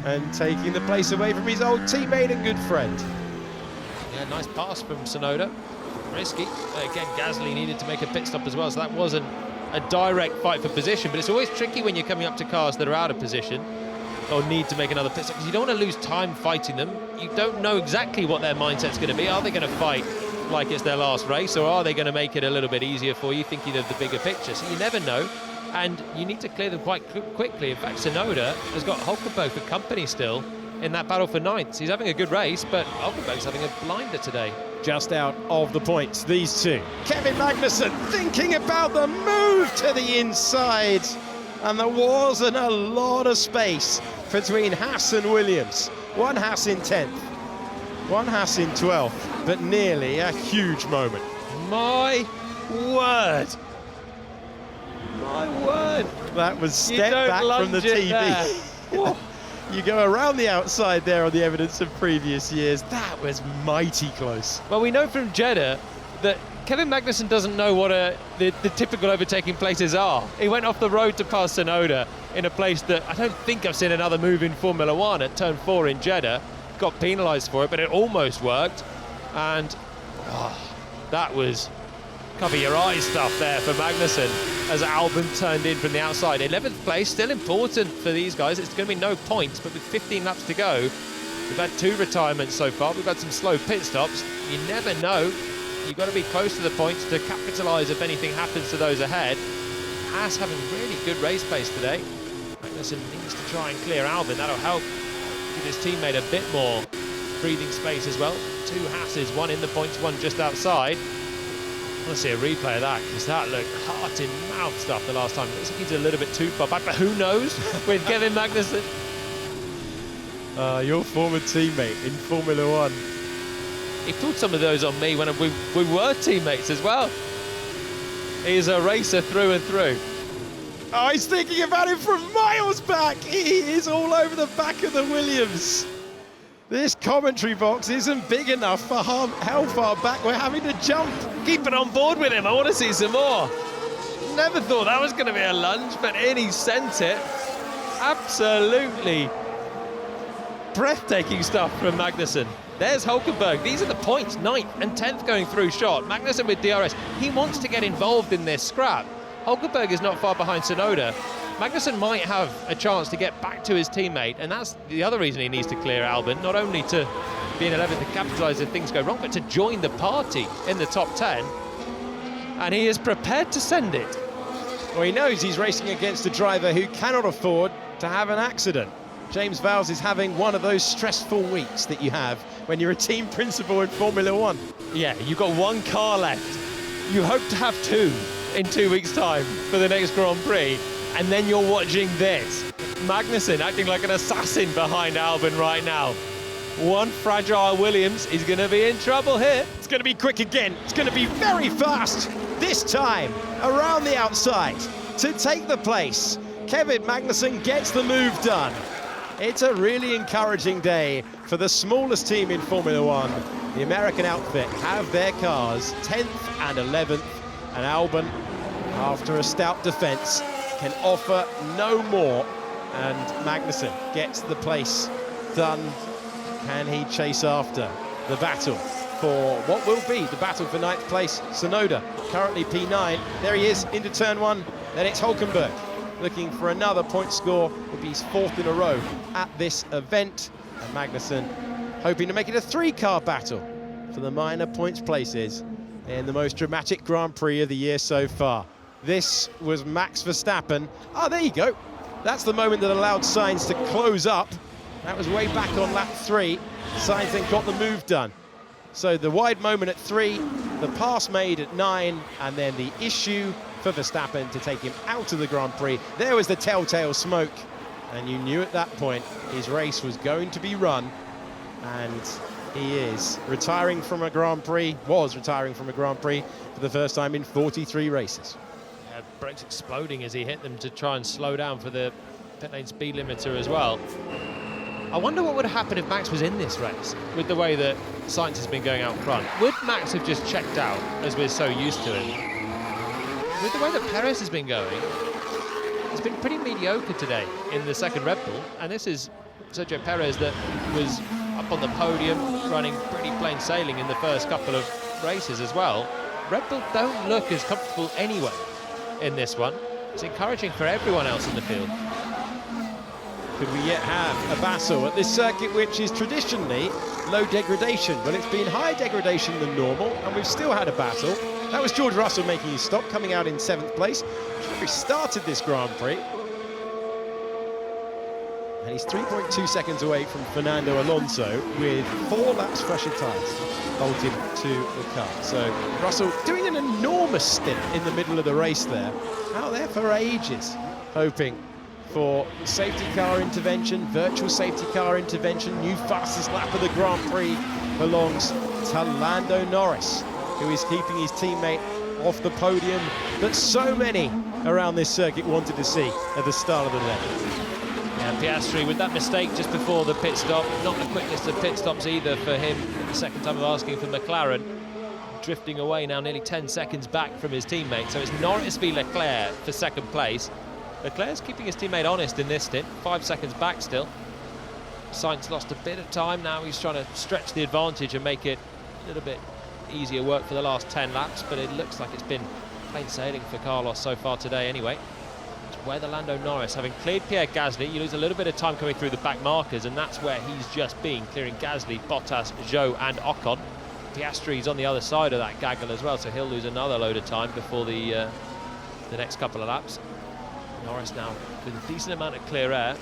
and taking the place away from his old teammate and good friend. Yeah, nice pass from Tsunoda. Risky. Again, Gasly needed to make a pit stop as well, so that wasn't a direct fight for position, but it's always tricky when you're coming up to cars that are out of position or need to make another pit stop, because you don't want to lose time fighting them. You don't know exactly what their mindset's going to be. Are they going to fight like it's their last race, or are they going to make it a little bit easier for you, thinking of the bigger picture? So you never know, and you need to clear them quite quickly. In fact, Tsunoda has got Hulkenberg for company still in that battle for 9th. He's having a good race, but Hulkenberg's having a blinder today. Just out of the points, these two. Kevin Magnussen thinking about the move to the inside, and there wasn't a lot of space between Haas and Williams. One Haas in 10th, one Haas in 12th, but nearly a huge moment. My word. My word. That was step back from the TV. You go around the outside there on the evidence of previous years. That was mighty close. Well, we know from Jeddah that Kevin Magnussen doesn't know what the typical overtaking places are. He went off the road to pass Tsunoda in a place that I don't think I've seen another move in Formula One at turn 4 in Jeddah. Got penalised for it, but it almost worked. And that was cover your eyes stuff there for Magnussen as Albon turned in from the outside. 11th place, still important for these guys. It's going to be no points, but with 15 laps to go, we've had 2 retirements so far. We've had some slow pit stops. You never know. You've got to be close to the points to capitalise if anything happens to those ahead. Haas having really good race pace today. Magnussen needs to try and clear Albon. That'll help give his teammate a bit more breathing space as well. 2 Haas's, one in the points, one just outside. I want to see a replay of that, because that looked heart-in-mouth stuff the last time. It looks like he's a little bit too far back, but who knows with Kevin Magnussen. Your former teammate in Formula One. He pulled some of those on me when we were teammates as well. He's a racer through and through. Oh, he's thinking about it from miles back. He is all over the back of the Williams. This commentary box isn't big enough for how far back we're having to jump. Keep it on board with him. I want to see some more. Never thought that was going to be a lunge, but in he sent it. Absolutely breathtaking stuff from Magnussen. There's Hulkenberg. These are the points, 9th and 10th going through shot. Magnussen with DRS. He wants to get involved in this scrap. Hulkenberg is not far behind Tsunoda. Magnussen might have a chance to get back to his teammate, and that's the other reason he needs to clear Albon, not only to be in 11th and capitalise if things go wrong, but to join the party in the top 10. And he is prepared to send it. Well, he knows he's racing against a driver who cannot afford to have an accident. James Vowles is having one of those stressful weeks that you have when you're a team principal in Formula One. Yeah, you've got 1 car left. You hope to have 2 in 2 weeks' time for the next Grand Prix. And then you're watching this. Magnussen acting like an assassin behind Albon right now. One fragile Williams is going to be in trouble here. It's going to be quick again. It's going to be very fast. This time, around the outside to take the place. Kevin Magnussen gets the move done. It's a really encouraging day for the smallest team in Formula One. The American outfit have their cars 10th and 11th, and Albon, after a stout defence, can offer no more, and Magnussen gets the place done. Can he chase after the battle for what will be the battle for 9th place? Tsunoda, currently P9. There he is into turn 1. Then it's Hülkenberg looking for another point score. Will be his 4th in a row at this event. And Magnussen hoping to make it a 3-car battle for the minor points places in the most dramatic Grand Prix of the year so far. This was Max Verstappen. Oh, there you go. That's the moment that allowed Sainz to close up. That was way back on lap 3. Sainz then got the move done. So the wide moment at 3, the pass made at 9, and then the issue for Verstappen to take him out of the Grand Prix. There was the telltale smoke, and you knew at that point his race was going to be run, and he is retiring from a Grand Prix, was retiring from a Grand Prix for the first time in 43 races. Yeah, brakes exploding as he hit them to try and slow down for the pit lane speed limiter as well. I wonder what would have happened if Max was in this race with the way that Sainz has been going out front. Would Max have just checked out, as we're so used to him? With the way that Perez has been going, it's been pretty mediocre today in the second Red Bull, and this is Sergio Perez that was up on the podium, running pretty plain sailing in the first couple of races as well. Red Bull don't look as comfortable anyway in this one. It's encouraging for everyone else in the field. Could we yet have a battle at this circuit, which is traditionally low degradation? Well, it's been higher degradation than normal, and we've still had a battle. That was George Russell making his stop, coming out in 7th place. He started this Grand Prix. And he's 3.2 seconds away from Fernando Alonso with 4 laps fresher tyres bolted to the car. So Russell doing an enormous stint in the middle of the race there. Out there for ages, hoping for safety car intervention, virtual safety car intervention. New fastest lap of the Grand Prix belongs to Lando Norris, who is keeping his teammate off the podium that so many around this circuit wanted to see at the start of the day. And Piastri with that mistake just before the pit stop, not the quickest of pit stops either for him. The second time of asking for McLaren, drifting away now nearly 10 seconds back from his teammate. So it's Norris v Leclerc for second place. Leclerc's keeping his teammate honest in this stint, 5 seconds back still. Sainz lost a bit of time now. He's trying to stretch the advantage and make it a little bit easier work for the last 10 laps, but it looks like it's been plain sailing for Carlos so far today anyway. Where the Lando Norris, having cleared Pierre Gasly, you lose a little bit of time coming through the back markers, and that's where he's just been, clearing Gasly, Bottas, Zhou and Ocon. Piastri's on the other side of that gaggle as well, so he'll lose another load of time before the next couple of laps. Norris now with a decent amount of clear air.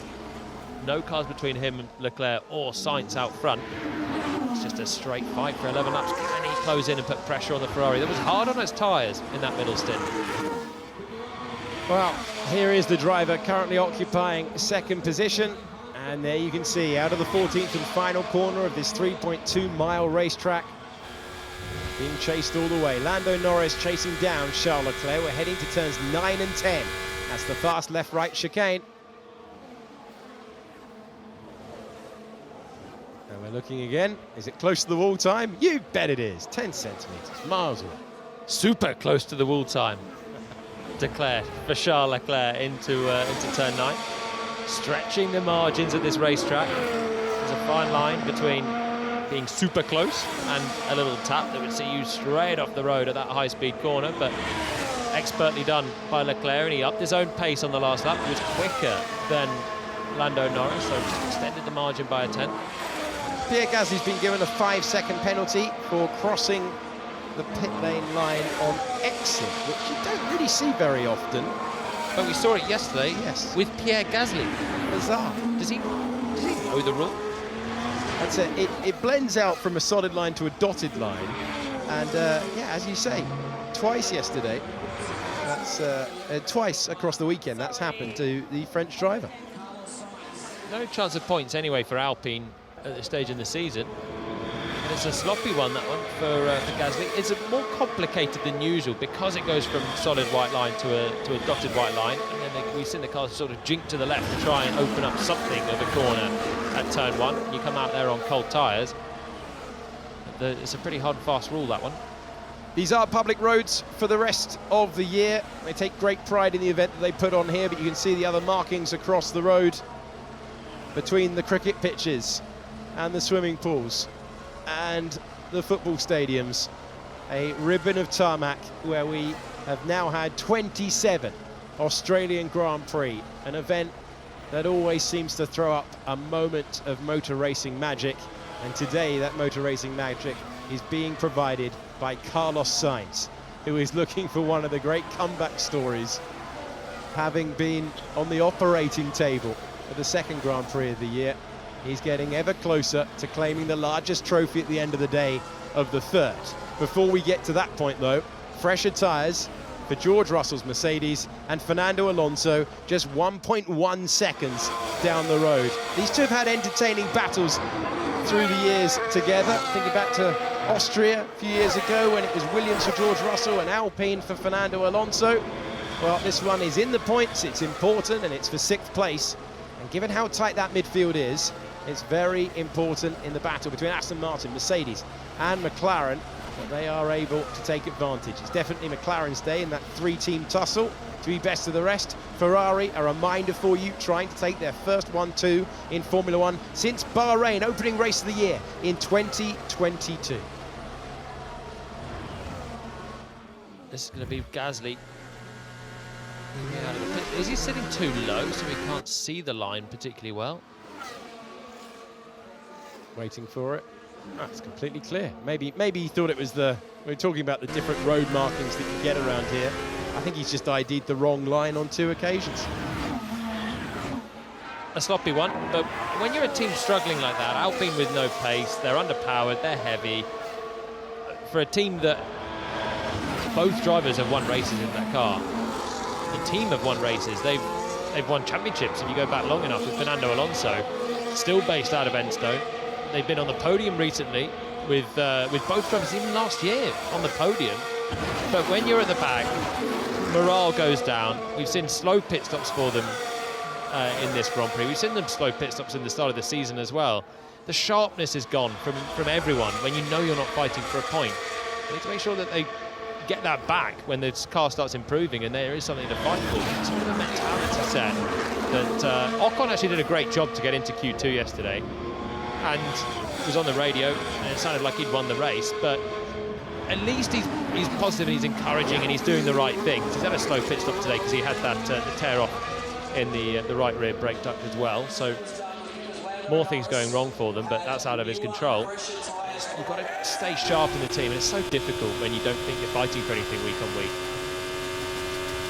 No cars between him and Leclerc or Sainz out front. It's just a straight fight for 11 laps. Can he close in and put pressure on the Ferrari? That was hard on its tyres in that middle stint. Well, here is the driver currently occupying second position. And there you can see, out of the 14th and final corner of this 3.2-mile racetrack, being chased all the way. Lando Norris chasing down Charles Leclerc. We're heading to turns 9 and 10. That's the fast left-right chicane. And we're looking again. Is it close to the wall time? You bet it is. 10 centimetres, miles away. Super close to the wall time declared for Charles Leclerc into turn 9. Stretching the margins at this racetrack. There's a fine line between being super close and a little tap that would see you straight off the road at that high-speed corner, but expertly done by Leclerc, and he upped his own pace on the last lap. He was quicker than Lando Norris, so just extended the margin by a 10th. Pierre Gasly's been given a 5-second penalty for crossing the pit lane line on exit, which you don't really see very often. But we saw it yesterday, Yes. with Pierre Gasly. Bizarre. Does he know the rule? That's it blends out from a solid line to a dotted line. And yeah, as you say, twice yesterday, that's twice across the weekend, that's happened to the French driver. No chance of points anyway for Alpine at this stage in the season. And It's a sloppy one, that one, for Gasly. It's more complicated than usual because it goes from solid white line to a dotted white line, and then we've seen the cars sort of jink to the left to try and open up something of a corner at turn 1. You come out there on cold tyres. It's a pretty hard and fast rule, that one. These are public roads for the rest of the year. They take great pride in the event that they put on here, but you can see the other markings across the road between the cricket pitches and the swimming pools and the football stadiums. A ribbon of tarmac where we have now had 27 Australian Grand Prix, an event that always seems to throw up a moment of motor racing magic, and today that motor racing magic is being provided by Carlos Sainz, who is looking for one of the great comeback stories, having been on the operating table of the second Grand Prix of the year. He's getting ever closer to claiming the largest trophy at the end of the day of the third. Before we get to that point though, fresher tyres for George Russell's Mercedes and Fernando Alonso just 1.1 seconds down the road. These two have had entertaining battles through the years together. Thinking back to Austria a few years ago when it was Williams for George Russell and Alpine for Fernando Alonso. Well, this one is in the points, it's important, and it's for 6th place. And given how tight that midfield is, it's very important in the battle between Aston Martin, Mercedes and McLaren that they are able to take advantage. It's definitely McLaren's day in that 3-team tussle to be best of the rest. Ferrari, a reminder for you, trying to take their first 1-2 in Formula One since Bahrain, opening race of the year in 2022. This is going to be Gasly. Is he sitting too low so he can't see the line particularly well? Waiting for it. Oh, it's completely clear. Maybe he thought it was we were talking about the different road markings that you get around here. I think he's just ID'd the wrong line on 2 occasions. A sloppy one, but when you're a team struggling like that, Alpine with no pace, they're underpowered, they're heavy. For a team that both drivers have won races in that car, the team have won races, they've won championships if you go back long enough, with Fernando Alonso still based out of Enstone. They've been on the podium recently with both drivers, even last year on the podium. But when you're at the back, morale goes down. We've seen slow pit stops for them in this Grand Prix. We've seen them slow pit stops in the start of the season as well. The sharpness is gone from everyone when you know you're not fighting for a point. You need to make sure that they get that back when the car starts improving and there is something to fight for. It's sort of a mentality set that Ocon actually did a great job to get into Q2 yesterday and was on the radio and it sounded like he'd won the race, but at least he's positive and he's encouraging and he's doing the right things. He's had a slow pit stop today because he had that the tear off in the right rear brake duct as well, so more things going wrong for them, but that's out of his control. You've got to stay sharp in the team, and it's so difficult when you don't think you're fighting for anything week on week.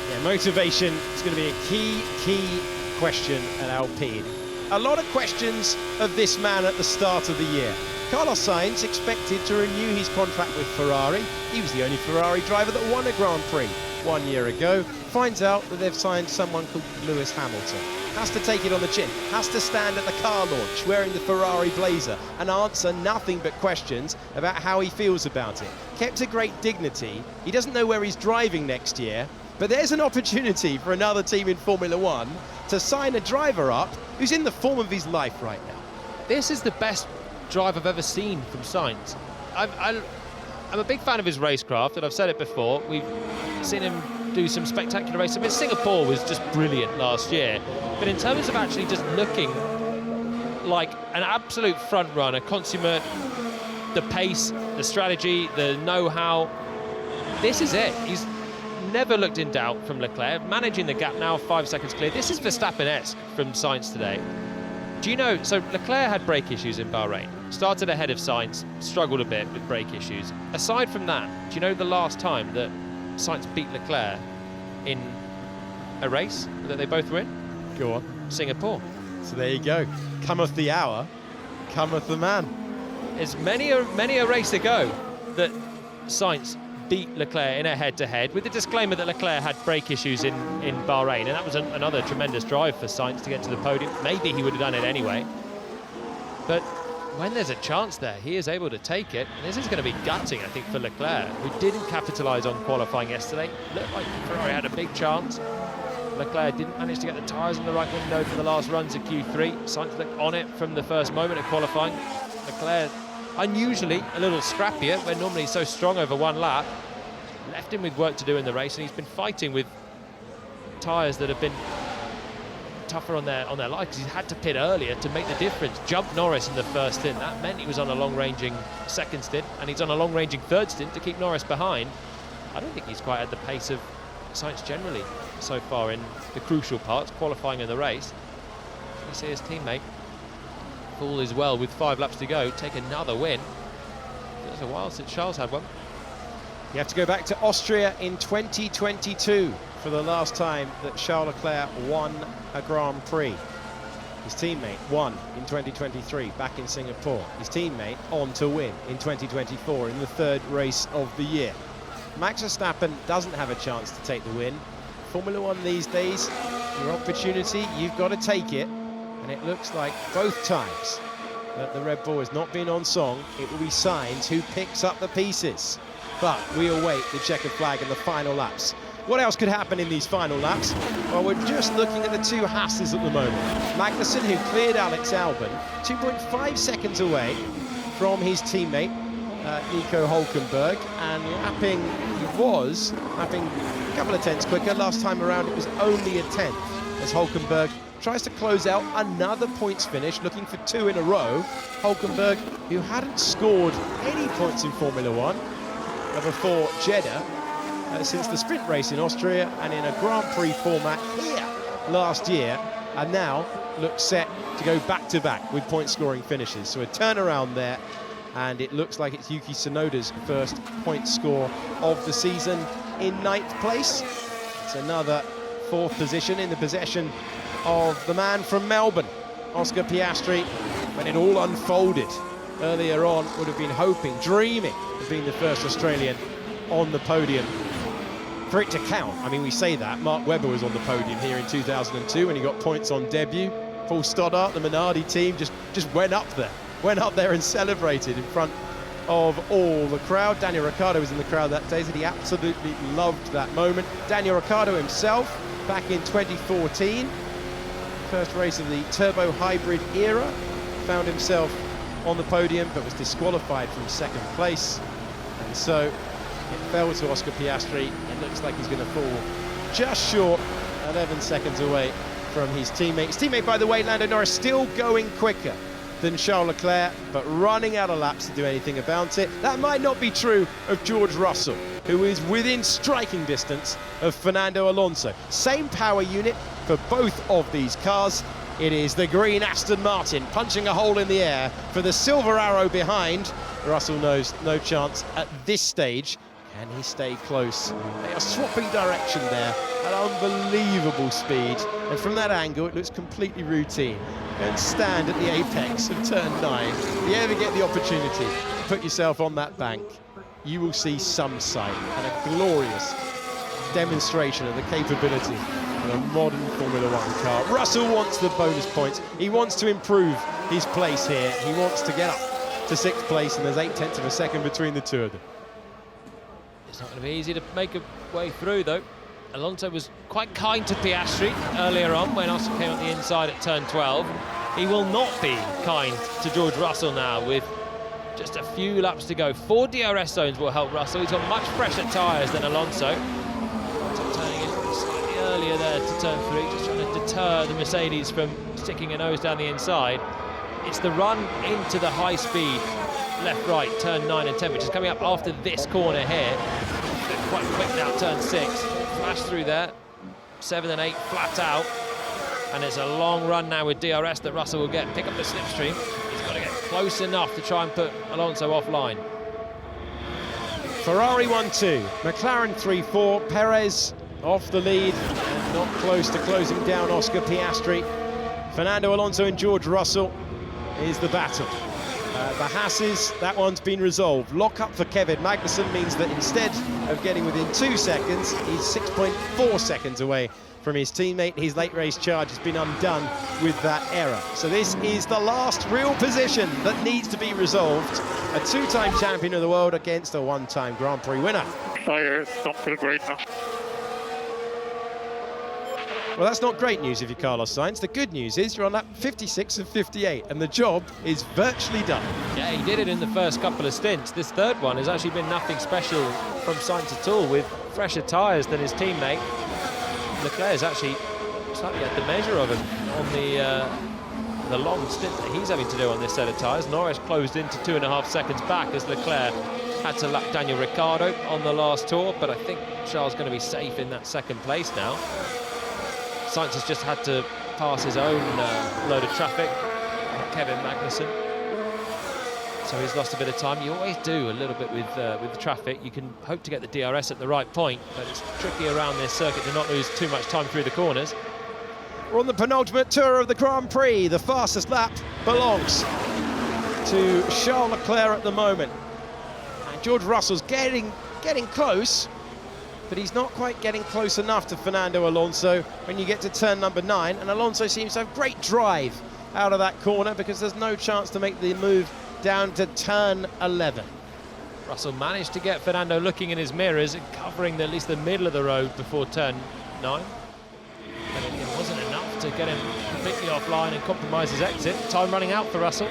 Yeah, motivation is going to be a key question at Alpine. A lot of questions of this man at the start of the year. Carlos Sainz expected to renew his contract with Ferrari. He was the only Ferrari driver that won a Grand Prix 1 year ago. Finds out that they've signed someone called Lewis Hamilton. Has to take it on the chin, has to stand at the car launch wearing the Ferrari blazer and answer nothing but questions about how he feels about it. Kept a great dignity. He doesn't know where he's driving next year, but there's an opportunity for another team in Formula One to sign a driver up who's in the form of his life right now. This is the best drive I've ever seen from Sainz. I'm a big fan of his racecraft, and I've said it before. We've seen him do some spectacular races. I mean, Singapore was just brilliant last year, but in terms of actually just looking like an absolute front runner, consummate, the pace, the strategy, the know-how, this is it. He's never looked in doubt from Leclerc, managing the gap now 5 seconds clear. This is Verstappen-esque from Sainz today. Do you know, so Leclerc had brake issues in Bahrain, started ahead of Sainz, struggled a bit with brake issues. Aside from that, do you know the last time that Sainz beat Leclerc in a race that they both were in? Go on. Singapore. So there you go. Cometh the hour, cometh the man. It's many a race ago that Sainz beat Leclerc in a head-to-head, with the disclaimer that Leclerc had brake issues in Bahrain, and that was another tremendous drive for Sainz to get to the podium. Maybe he would have done it anyway. But when there's a chance there, he is able to take it. And this is going to be gutting, I think, for Leclerc, who didn't capitalise on qualifying yesterday. Looked like Ferrari had a big chance. Leclerc didn't manage to get the tyres in the right window for the last runs of Q3. Sainz looked on it from the first moment of qualifying. Leclerc, unusually a little scrappier, where normally he's so strong over one lap. Left him with work to do in the race, and he's been fighting with tyres that have been tougher on their life, because he's had to pit earlier to make the difference. Jumped Norris in the first stint. That meant he was on a long-ranging second stint, and he's on a long-ranging third stint to keep Norris behind. I don't think he's quite at the pace of Sainz generally so far in the crucial parts, qualifying in the race. You see his teammate, all is well with 5 laps to go, take another win. It's a while since Charles had one. You have to go back to Austria in 2022 for the last time that Charles Leclerc won a Grand Prix. His teammate won in 2023 back in Singapore. His teammate on to win in 2024 in the 3rd race of the year. Max Verstappen doesn't have a chance to take the win. Formula One these days, your opportunity, you've got to take it. And it looks like both times that the Red Bull has not been on song, it will be Sainz who picks up the pieces. But we await the checkered flag in the final laps. What else could happen in these final laps? Well, we're just looking at the 2 Haas's at the moment. Magnussen, who cleared Alex Albon, 2.5 seconds away from his teammate, Nico Hülkenberg, and he was lapping a couple of tenths quicker. Last time around it was only a tenth, as Hülkenberg tries to close out another points finish, looking for 2 in a row. Hülkenberg, who hadn't scored any points in Formula One before Jeddah, since the sprint race in Austria and in a Grand Prix format here last year, and now looks set to go back-to-back with point-scoring finishes. So a turnaround there, and it looks like it's Yuki Tsunoda's first point score of the season in 9th place. It's another 4th position in the possession of the man from Melbourne, Oscar Piastri. When it all unfolded earlier on, would have been hoping, dreaming of being the first Australian on the podium. For it to count, I mean, we say that, Mark Webber was on the podium here in 2002 when he got points on debut. Paul Stoddart, the Minardi team, just went up there and celebrated in front of all the crowd. Daniel Ricciardo was in the crowd that day, said he absolutely loved that moment. Daniel Ricciardo himself, back in 2014, first race of the turbo hybrid era, found himself on the podium but was disqualified from 2nd place, and so it fell to Oscar Piastri. It looks like he's going to fall just short, 11 seconds away from his teammate. His teammate, by the way, Lando Norris, still going quicker than Charles Leclerc, but running out of laps to do anything about it. That might not be true of George Russell, who is within striking distance of Fernando Alonso. Same power unit for both of these cars. It is the green Aston Martin punching a hole in the air for the silver arrow behind. Russell knows no chance at this stage. Can he stay close? They are swapping direction there at unbelievable speed, and from that angle it looks completely routine. And stand at the apex of turn 9. If you ever get the opportunity to put yourself on that bank, you will see some sight and a glorious demonstration of the capability of a modern Formula One car. Russell wants the bonus points. He wants to improve his place here. He wants to get up to 6th place, and there's 0.8 of a second between the two of them. It's not going to be easy to make a way through, though. Alonso was quite kind to Piastri earlier on when Oscar came on the inside at turn 12. He will not be kind to George Russell now with just a few laps to go. 4 DRS zones will help Russell. He's got much fresher tyres than Alonso. Turning in slightly earlier there to turn 3, just trying to deter the Mercedes from sticking a nose down the inside. It's the run into the high speed left-right, turn 9 and 10, which is coming up after this corner here. They're quite quick now, turn 6. Flash through there, 7 and 8 flat out, and it's a long run now with DRS that Russell will pick up the slipstream. He's got to get close enough to try and put Alonso offline. Ferrari 1-2, McLaren 3-4, Perez off the lead and not close to closing down Oscar Piastri. Fernando Alonso and George Russell is the battle. The Hasses, that one's been resolved. Lock up for Kevin Magnussen means that instead of getting within 2 seconds, he's 6.4 seconds away from his teammate. His late race charge has been undone with that error. So this is the last real position that needs to be resolved. A 2-time champion of the world against a 1-time Grand Prix winner. Tires don't feel great now. Well, that's not great news if you're Carlos Sainz. The good news is you're on lap 56 and 58, and the job is virtually done. Yeah, he did it in the first couple of stints. This third one has actually been nothing special from Sainz at all, with fresher tyres than his teammate. Leclerc's actually slightly had the measure of him on the long stint that he's having to do on this set of tyres. Norris closed into 2.5 seconds back as Leclerc had to lap Daniel Ricciardo on the last tour, but I think Charles is going to be safe in that second place now. Sainz has just had to pass his own load of traffic, Kevin Magnussen. So he's lost a bit of time. You always do a little bit with the traffic. You can hope to get the DRS at the right point, but it's tricky around this circuit to not lose too much time through the corners. We're on the penultimate tour of the Grand Prix. The fastest lap belongs to Charles Leclerc at the moment. And George Russell's getting close, but he's not quite getting close enough to Fernando Alonso when you get to turn number 9. And Alonso seems to have great drive out of that corner because there's no chance to make the move down to turn 11. Russell managed to get Fernando looking in his mirrors and covering at least the middle of the road before turn 9. But it wasn't enough to get him completely offline and compromise his exit. Time running out for Russell.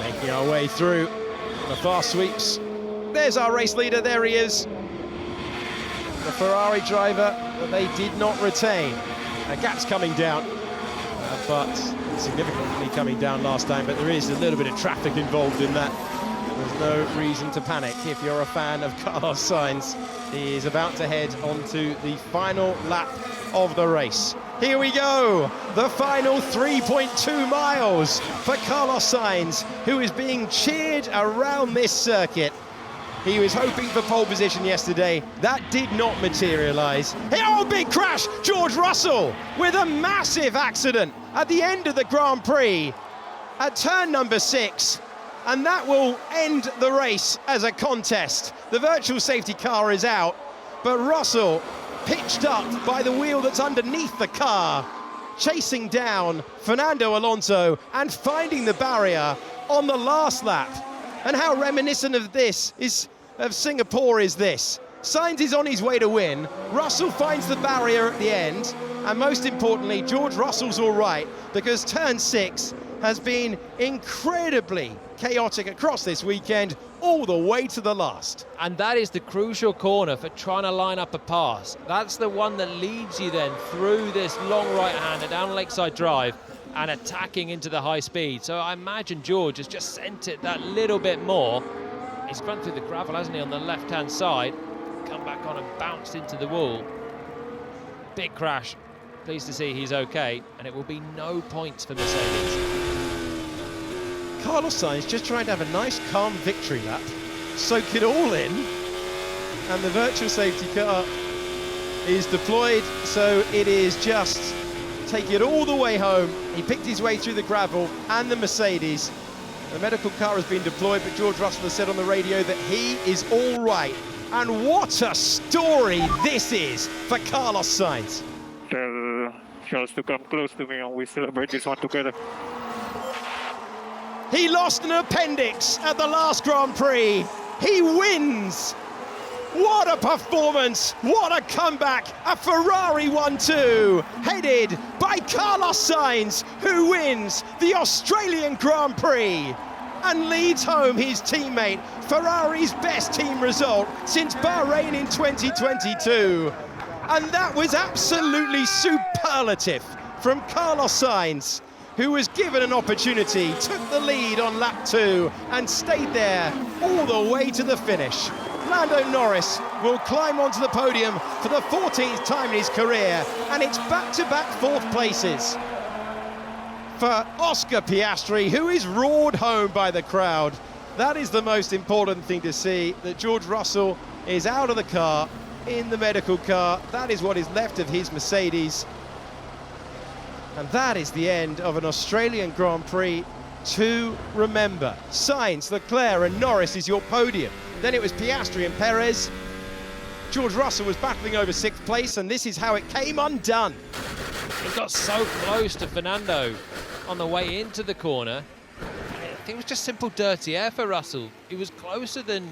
Making our way through the fast sweeps. There's our race leader, there he is. The Ferrari driver that they did not retain. A gap's coming down, but significantly coming down last time, but there is a little bit of traffic involved in that. There's no reason to panic if you're a fan of Carlos Sainz. He is about to head onto the final lap of the race. Here we go, the final 3.2 miles for Carlos Sainz, who is being cheered around this circuit. He was hoping for pole position yesterday. That did not materialise. Oh, big crash! George Russell with a massive accident at the end of the Grand Prix at turn number 6. And that will end the race as a contest. The virtual safety car is out, but Russell pitched up by the wheel that's underneath the car, chasing down Fernando Alonso and finding the barrier on the last lap. And how reminiscent of Singapore is this? Sainz is on his way to win, Russell finds the barrier at the end, and most importantly, George Russell's all right, because turn 6 has been incredibly chaotic across this weekend, all the way to the last. And that is the crucial corner for trying to line up a pass. That's the one that leads you then through this long right-hander down Lakeside Drive and attacking into the high speed. So I imagine George has just sent it that little bit more. He's gone through the gravel, hasn't he, on the left-hand side. Come back on and bounced into the wall. Big crash. Pleased to see he's okay, and it will be no points for Mercedes. Carlos Sainz just trying to have a nice, calm victory lap, soak it all in, and the virtual safety car is deployed, so it is just take it all the way home. He picked his way through the gravel and the Mercedes. The medical car has been deployed, but George Russell has said on the radio that he is all right. And what a story this is for Carlos Sainz. Tell Charles to come close to me and we celebrate this one together. He lost an appendix at the last Grand Prix. He wins. What a performance, what a comeback. A Ferrari 1-2, headed by Carlos Sainz, who wins the Australian Grand Prix and leads home his teammate, Ferrari's best team result since Bahrain in 2022. And that was absolutely superlative from Carlos Sainz, who was given an opportunity, took the lead on lap 2 and stayed there all the way to the finish. Lando Norris will climb onto the podium for the 14th time in his career, and it's back-to-back 4th places for Oscar Piastri, who is roared home by the crowd. That is the most important thing to see, that George Russell is out of the car, in the medical car. That is what is left of his Mercedes. And that is the end of an Australian Grand Prix to remember. Sainz, Leclerc and Norris is your podium. Then it was Piastri and Perez. George Russell was battling over 6th place, and this is how it came undone. He got so close to Fernando on the way into the corner. I think it was just simple dirty air for Russell. He was closer than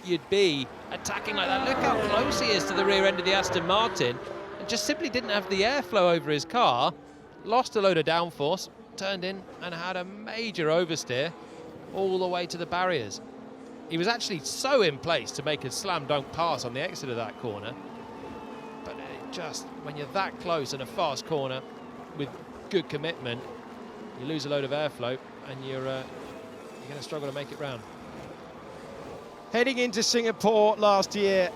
you'd be attacking like that. Look how close he is to the rear end of the Aston Martin, and just simply didn't have the airflow over his car. Lost a load of downforce, turned in and had a major oversteer all the way to the barriers. He was actually so in place to make a slam dunk pass on the exit of that corner, but it just, when you're that close in a fast corner with good commitment, you lose a load of airflow and you're going to struggle to make it round. Heading into Singapore last year,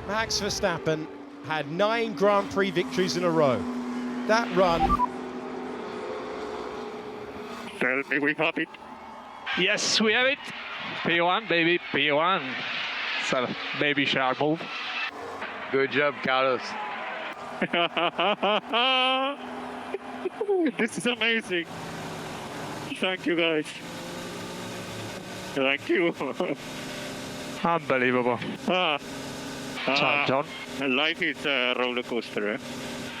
Max Verstappen had 9 Grand Prix victories in a row. That run... Tell me we have it. Yes, we have it. P1, baby, P1. So, baby shark move. Good job, Carlos. This is amazing. Thank you, guys. Thank you. Unbelievable. John. Life is a roller coaster.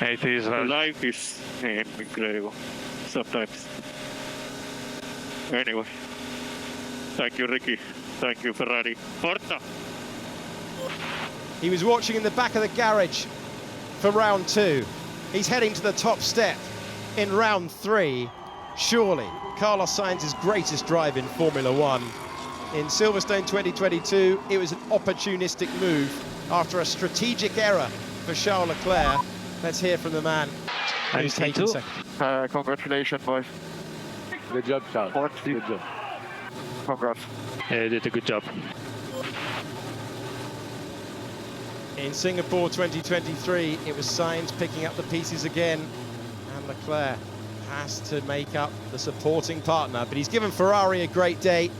It is. Life is incredible sometimes. Anyway, thank you, Ricky. Thank you, Ferrari. Forza! He was watching in the back of the garage for round 2. He's heading to the top step in round 3. Surely Carlos Sainz's greatest drive in Formula 1. In Silverstone 2022, it was an opportunistic move after a strategic error for Charles Leclerc. Let's hear from the man who's taken second. Congratulations, boys. Good job, Charles. Good job. Congrats. Yeah, did a good job. In Singapore 2023, it was Sainz picking up the pieces again, and Leclerc has to make up the supporting partner, but he's given Ferrari a great day.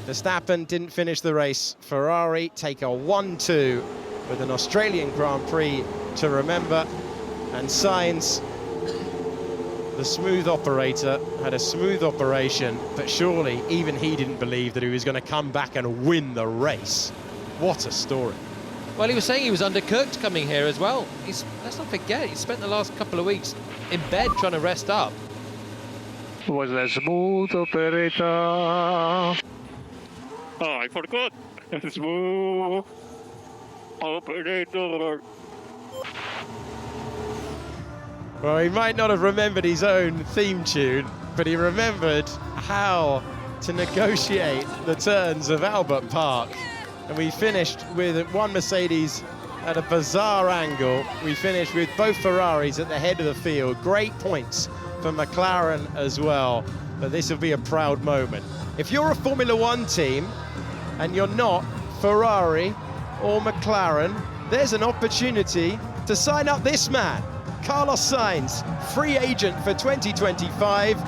Verstappen didn't finish the race. Ferrari take a 1-2 with an Australian Grand Prix to remember, and Sainz, the smooth operator, had a smooth operation, but surely even he didn't believe that he was going to come back and win the race. What a story. Well, he was saying he was undercooked coming here as well. Let's not forget, he spent the last couple of weeks in bed trying to rest up. Was a smooth operator. Oh, I forgot. Smooth operator. Well, he might not have remembered his own theme tune, but he remembered how to negotiate the turns of Albert Park. And we finished with one Mercedes at a bizarre angle. We finished with both Ferraris at the head of the field. Great points for McLaren as well. But this will be a proud moment. If you're a Formula One team and you're not Ferrari or McLaren, there's an opportunity to sign up this man, Carlos Sainz, free agent for 2025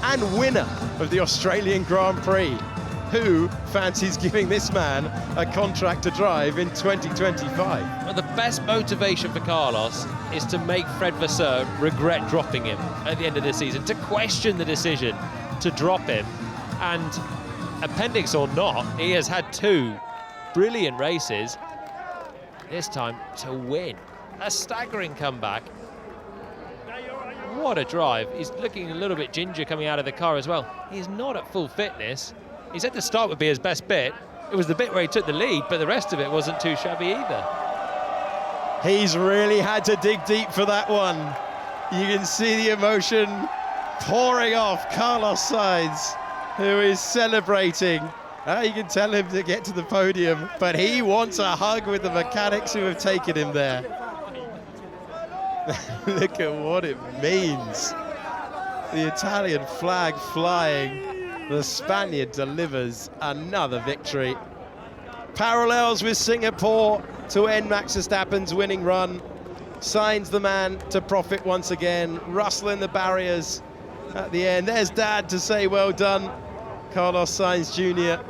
and winner of the Australian Grand Prix. Who fancies giving this man a contract to drive in 2025? Well, the best motivation for Carlos is to make Fred Vasseur regret dropping him at the end of the season, to question the decision to drop him. And appendix or not, he has had 2 brilliant races, this time to win. A staggering comeback. What a drive. He's looking a little bit ginger coming out of the car as well. He's not at full fitness. He said the start would be his best bit. It was the bit where he took the lead, but the rest of it wasn't too shabby either. He's really had to dig deep for that one. You can see the emotion pouring off Carlos Sainz, who is celebrating. You can tell him to get to the podium, but he wants a hug with the mechanics who have taken him there. Look at what it means. The Italian flag flying. The Spaniard delivers another victory. Parallels with Singapore to end Max Verstappen's winning run. Sainz the man to profit once again. Russell in the barriers at the end. There's Dad to say well done. Carlos Sainz Jr.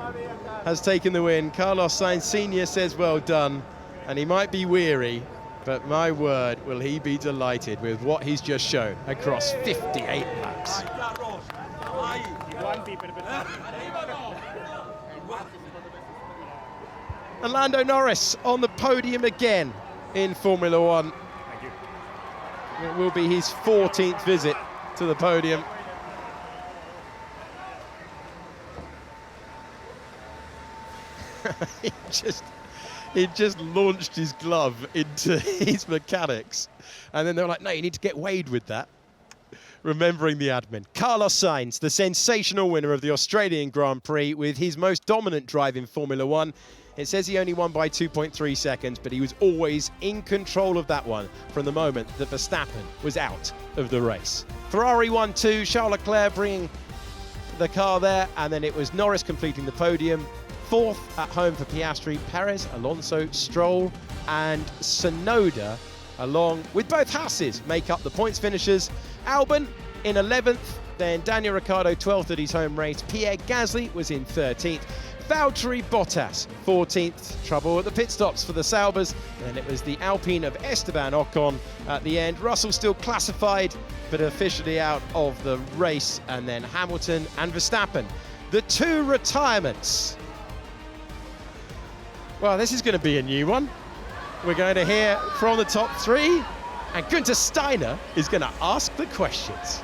has taken the win. Carlos Sainz Sr. says well done. And he might be weary, but my word, will he be delighted with what he's just shown across 58 laps. And Lando Norris on the podium again in Formula One. Thank you. It will be his 14th visit to the podium. he just launched his glove into his mechanics, and then they were like, no, you need to get weighed with that. Remembering the admin. Carlos Sainz, the sensational winner of the Australian Grand Prix with his most dominant drive in Formula One. It says he only won by 2.3 seconds, but he was always in control of that one from the moment that Verstappen was out of the race. Ferrari won 2, Charles Leclerc bringing the car there, and then it was Norris completing the podium. 4th at home for Piastri, Perez, Alonso, Stroll, and Tsunoda, along with both Haas's, make up the points finishers. Albon in 11th, then Daniel Ricciardo 12th at his home race. Pierre Gasly was in 13th. Valtteri Bottas 14th. Trouble at the pit stops for the Saubers. Then it was the Alpine of Esteban Ocon at the end. Russell still classified, but officially out of the race. And then Hamilton and Verstappen. The 2 retirements. Well, this is going to be a new one. We're going to hear from the top 3, and Günther Steiner is going to ask the questions.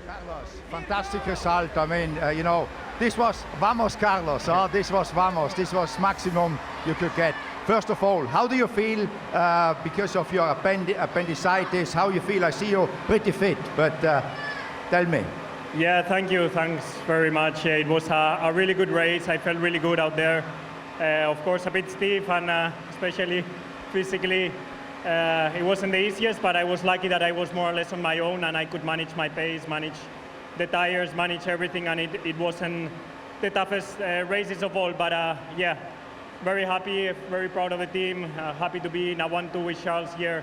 Carlos, fantastic result. I mean, you know, this was vamos, Carlos. This was vamos. This was maximum you could get. First of all, how do you feel because of your appendicitis? How you feel? I see you pretty fit, but tell me. Yeah, thank you. Thanks very much. It was a really good race. I felt really good out there. Of course, a bit stiff, and especially physically, it wasn't the easiest, but I was lucky that I was more or less on my own, and I could manage my pace, manage the tires, manage everything, and it wasn't the toughest races of all. But yeah, very happy, very proud of the team. Happy to be in a 1-2 with Charles here.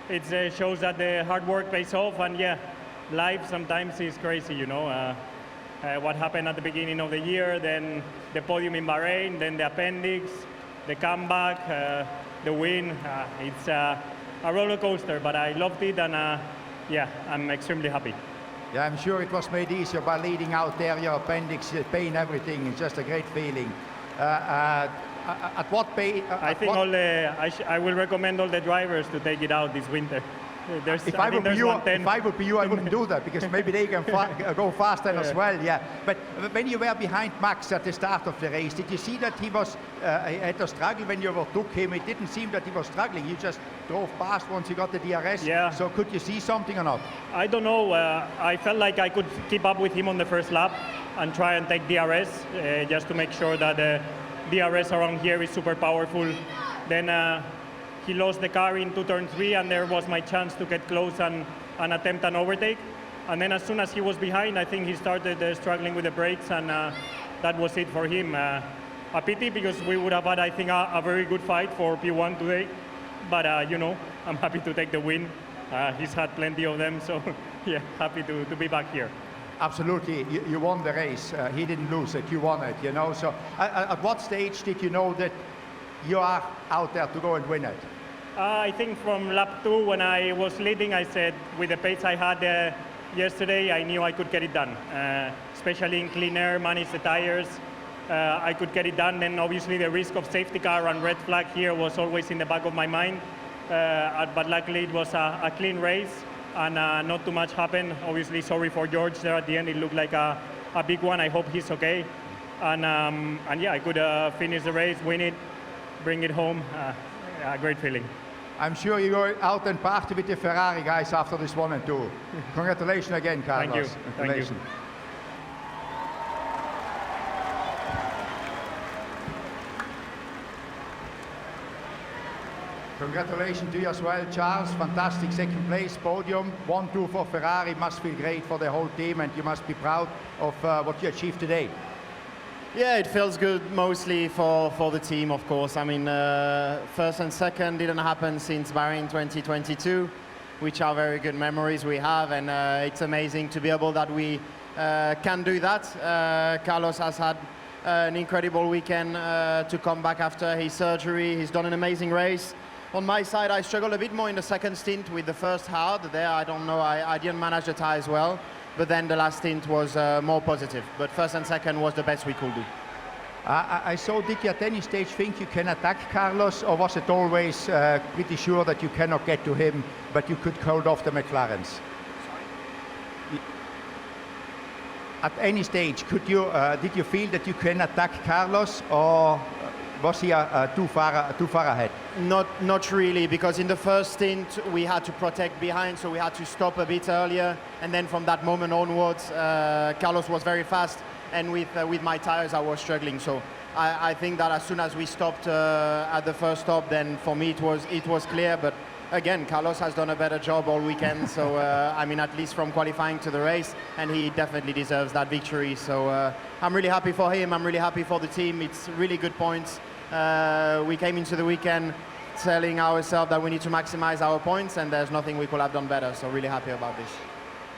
It shows that the hard work pays off, and yeah, life sometimes is crazy, you know. What happened at the beginning of the year, then the podium in Bahrain, then the appendix, the comeback, the win. It's a roller coaster, but I loved it, and yeah, I'm extremely happy. Yeah, I'm sure it was made easier by leading out there, your appendix, the pain, everything. It's just a great feeling. At what pain? I think I will recommend all the drivers to take it out this winter. If I would be you, I wouldn't do that, because maybe they can go faster as well. Yeah. But when you were behind Max at the start of the race, did you see that he was had a struggle when you overtook him? It didn't seem that he was struggling. He just drove past once he got the DRS. Yeah. So could you see something or not? I don't know. I felt like I could keep up with him on the first lap and try and take DRS just to make sure that DRS around here is super powerful. Then he lost the car into turn 3, and there was my chance to get close and attempt an overtake. And then as soon as he was behind, I think he started struggling with the brakes, and that was it for him. A pity, because we would have had, I think, a very good fight for P1 today. But, you know, I'm happy to take the win. He's had plenty of them, so yeah, happy to be back here. Absolutely, you won the race. He didn't lose it, you won it, you know. So at what stage did you know that you are out there to go and win it? I think from lap 2, when I was leading, I said with the pace I had yesterday, I knew I could get it done. Especially in clean air, manage the tires. I could get it done. Then obviously the risk of safety car and red flag here was always in the back of my mind. But luckily it was a clean race, and not too much happened. Obviously, sorry for George there at the end. It looked like a big one. I hope he's okay. And yeah, I could finish the race, win it, bring it home. A great feeling. I'm sure you go out and party with the Ferrari guys after this 1 and 2. Congratulations again, Carlos. Thank you. Congratulations. Thank you. Congratulations to you as well, Charles. Fantastic second place, podium. 1-2 for Ferrari. Must feel great for the whole team, and you must be proud of what you achieved today. Yeah, it feels good mostly for the team, of course. I mean, first and second didn't happen since Bahrain 2022, which are very good memories we have, and it's amazing to be able that we can do that. Carlos has had an incredible weekend to come back after his surgery. He's done an amazing race. On my side, I struggled a bit more in the second stint with the first hard. There, I don't know, I didn't manage the tyres well. But then the last stint was more positive. But first and second was the best we could do. I saw, did you at any stage think you can attack Carlos, or was it always pretty sure that you cannot get to him, but you could hold off the McLarens? At any stage, did you feel that you can attack Carlos, or was he too far ahead? Not really, because in the first stint we had to protect behind, so we had to stop a bit earlier, and then from that moment onwards, Carlos was very fast, and with my tires I was struggling. So I think that as soon as we stopped at the first stop, then for me it was clear. But again, Carlos has done a better job all weekend, so I mean, at least from qualifying to the race, and he definitely deserves that victory. So I'm really happy for him, I'm really happy for the team. It's really good points. We came into the weekend telling ourselves that we need to maximize our points, and there's nothing we could have done better, so really happy about this.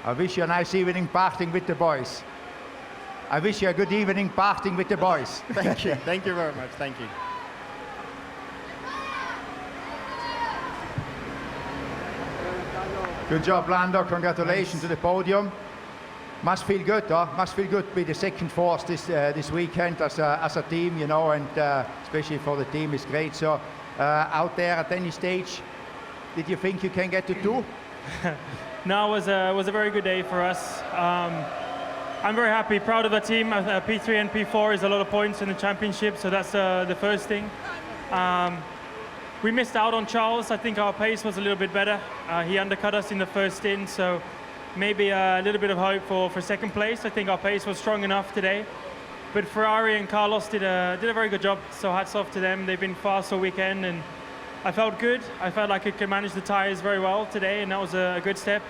I wish you a nice evening partying with the boys. I wish you a good evening partying with the boys. Thank you. Thank you very much. Thank you. Good job, Lando. Congratulations to the podium. Must feel good, though. Must feel good to be the second force this weekend as a team, you know, and especially for the team, it's great. So out there at any stage, did you think you can get to 2? No, it was a very good day for us. I'm very happy, proud of the team. P3 and P4 is a lot of points in the championship, so that's the first thing. We missed out on Charles. I think our pace was a little bit better. He undercut us in the first stint, so maybe a little bit of hope for second place. I think our pace was strong enough today. But Ferrari and Carlos did a very good job, so hats off to them. They've been fast all weekend, and I felt good. I felt like I could manage the tires very well today, and that was a good step.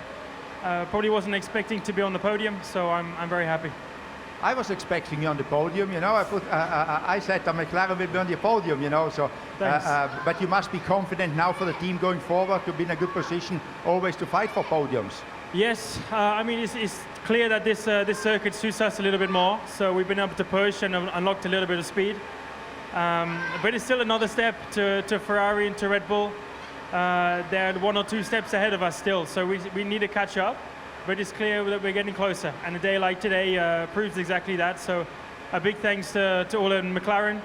Probably wasn't expecting to be on the podium, so I'm very happy. I was expecting you on the podium, you know. I said that McLaren will be on the podium, you know. So, but you must be confident now for the team going forward to be in a good position, always to fight for podiums. Yes, I mean it's clear that this circuit suits us a little bit more. So we've been able to push and unlocked a little bit of speed. But it's still another step to Ferrari and to Red Bull. They're 1 or 2 steps ahead of us still, so we need to catch up. But it's clear that we're getting closer, and a day like today proves exactly that. So a big thanks to all in McLaren.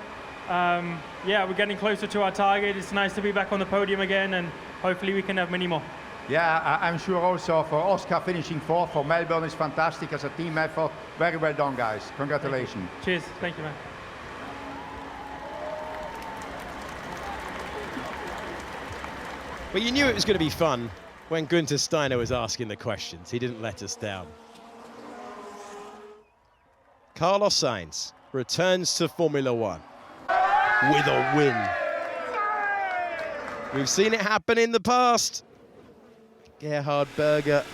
Yeah, we're getting closer to our target. It's nice to be back on the podium again, and hopefully we can have many more. Yeah, I'm sure also for Oscar finishing 4th for Melbourne is fantastic as a team effort. Very well done, guys. Congratulations. Cheers. Thank you, man. Well, you knew it was going to be fun when Günther Steiner was asking the questions. He didn't let us down. Carlos Sainz returns to Formula One with a win. We've seen it happen in the past. Gerhard Berger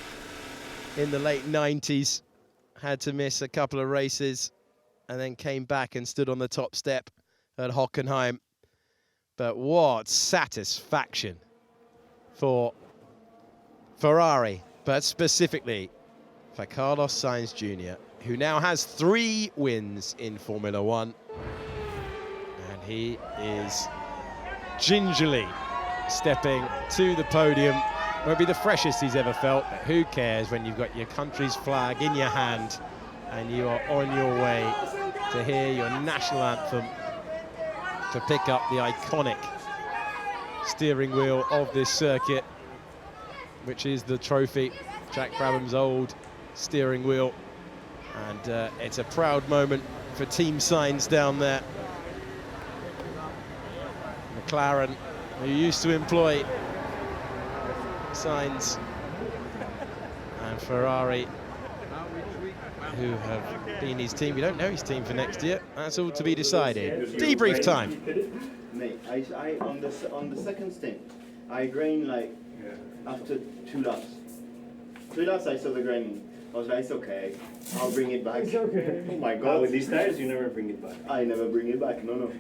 in the late 90s had to miss a couple of races and then came back and stood on the top step at Hockenheim. But what satisfaction for Ferrari, but specifically for Carlos Sainz Jr., who now has 3 wins in Formula One. And he is gingerly stepping to the podium. Won't be the freshest he's ever felt, but who cares when you've got your country's flag in your hand and you are on your way to hear your national anthem, to pick up the iconic steering wheel of this circuit, which is the trophy, Jack Brabham's old steering wheel. And it's a proud moment for Team Sainz down there. McLaren, who used to employ Sainz, and Ferrari, who have been his team. We don't know his team for next year. That's all to be decided. Debrief time. Mate, I on the second stint, I grained like after 2 laps. 3 laps I saw the graining. I was like, it's okay, I'll bring it back. It's okay. Oh my God. With these tires, you never bring it back. I never bring it back, no.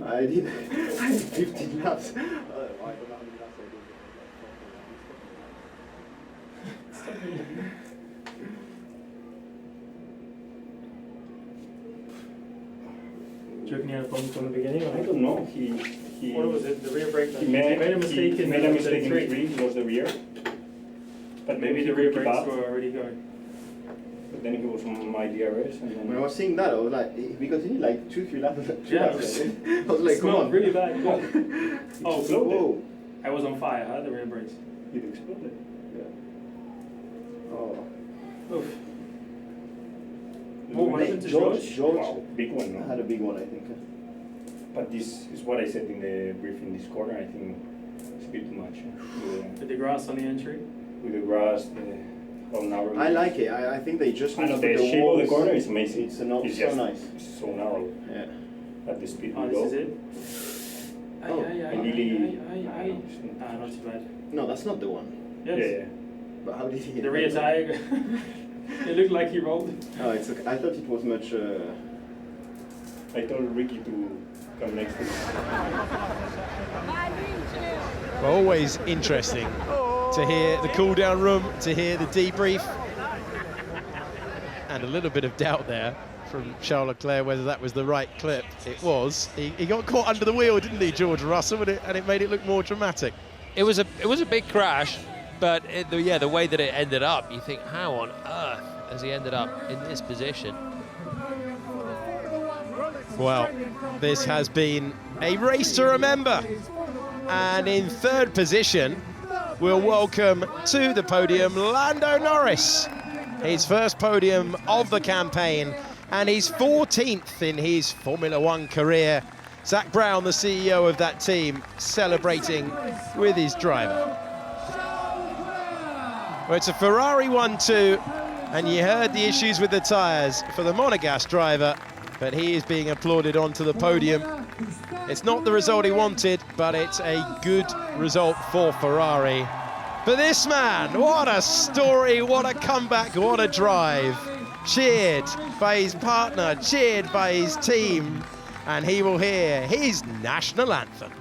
I did 15 laps. I don't know how many laps I did. Do you reckon you had a problem from the beginning? I don't know. He What was it? The rear brake? He made a mistake in made a mistake in three. three. It was the rear. But Maybe the rear brakes were already going. But then he was on my DRS, and then When I was seeing that, I was like, because he did like 2-3 laps. Yeah, I was like, come on. really bad. Oh, Whoa. I was on fire, huh? The rear brakes. it exploded. Oh. Oof. What happened to George? Wow, big one, no? I had a big one, I think. But this is what I said in the briefing this quarter. I think it's a bit too much. With the grass on the entry? With the grass, how narrow. I like it. I think they just I know need the to put shape of the walls. corner is amazing. It's It's so just nice. It's so narrow. Yeah. At the speed Oh, we this go. is it? Oh, ideally. Not too bad. No, that's not the one. Yes. Yeah. But how did he? The rear tire. It looked like he rolled. Oh, it's okay. I thought it was much. I told Ricky to come next to me. Well, always interesting to hear the cool down room, to hear the debrief. And a little bit of doubt there from Charles Leclerc whether that was the right clip. It was. He got caught under the wheel, didn't he, George Russell? And it made it look more dramatic. It was a big crash, but the way that it ended up, you think, how on earth has he ended up in this position? Well, this has been a race to remember. And in third position, we'll welcome to the podium Lando Norris. His first podium of the campaign, and he's 14th in his Formula One career. Zak Brown, the CEO of that team, celebrating with his driver. Well, it's a Ferrari 1-2, and you heard the issues with the tyres for the Monegasque driver, but he is being applauded onto the podium. It's not the result he wanted, but it's a good result for Ferrari. But this man, what a story, what a comeback, what a drive. Cheered by his partner, cheered by his team, and he will hear his national anthem.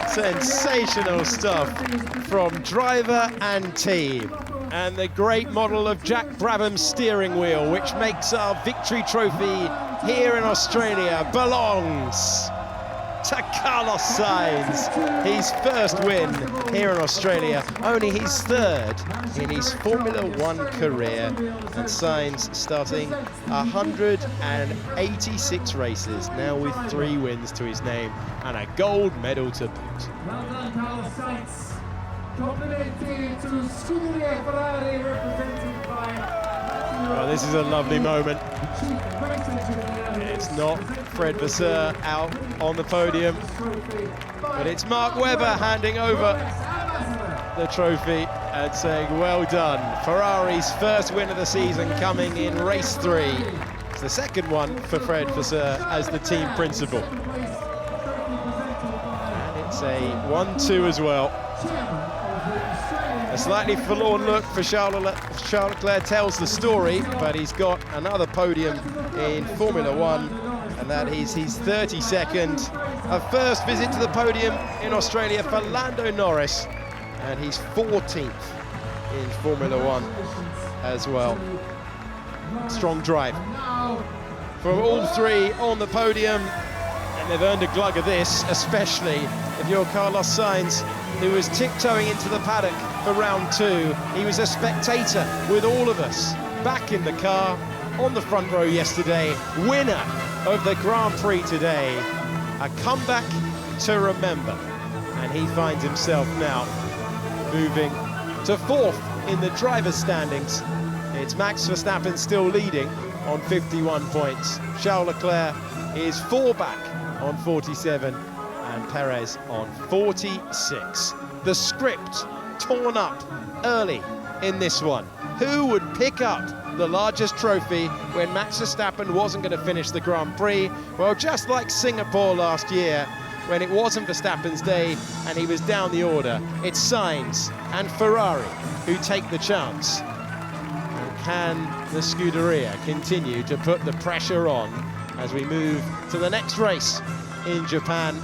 Sensational stuff from driver and team. And the great model of Jack Brabham's steering wheel, which makes our victory trophy here in Australia, belongs to Carlos Sainz. His first win here in Australia, only his third in his Formula One career. And Sainz starting 186 races, now with 3 wins to his name and a gold medal to boot. Well done, Carlos Sainz. Complimenti to Scuderia Ferrari represented by Well, this is a lovely moment. It's not Fred Vasseur out on the podium, but it's Mark Webber handing over the trophy and saying, well done. Ferrari's first win of the season coming in race 3. It's the second one for Fred Vasseur as the team principal. And it's a 1-2 as well. A slightly forlorn look for Charles Leclerc tells the story, but he's got another podium in Formula One, and that is his 32nd. A first visit to the podium in Australia for Lando Norris, and he's 14th in Formula One as well. Strong drive from all three on the podium, and they've earned a glug of this, especially if you're Carlos Sainz, who was tiptoeing into the paddock for round 2. He was a spectator with all of us back in the car on the front row yesterday, winner of the Grand Prix today. A comeback to remember, and he finds himself now moving to 4th in the driver's standings. It's Max Verstappen still leading on 51 points. Charles Leclerc is 4 back on 47, and Perez on 46. The script torn up early in this one. Who would pick up the largest trophy when Max Verstappen wasn't going to finish the Grand Prix? Well, just like Singapore last year, when it wasn't Verstappen's day and he was down the order, it's Sainz and Ferrari who take the chance. And can the Scuderia continue to put the pressure on as we move to the next race in Japan?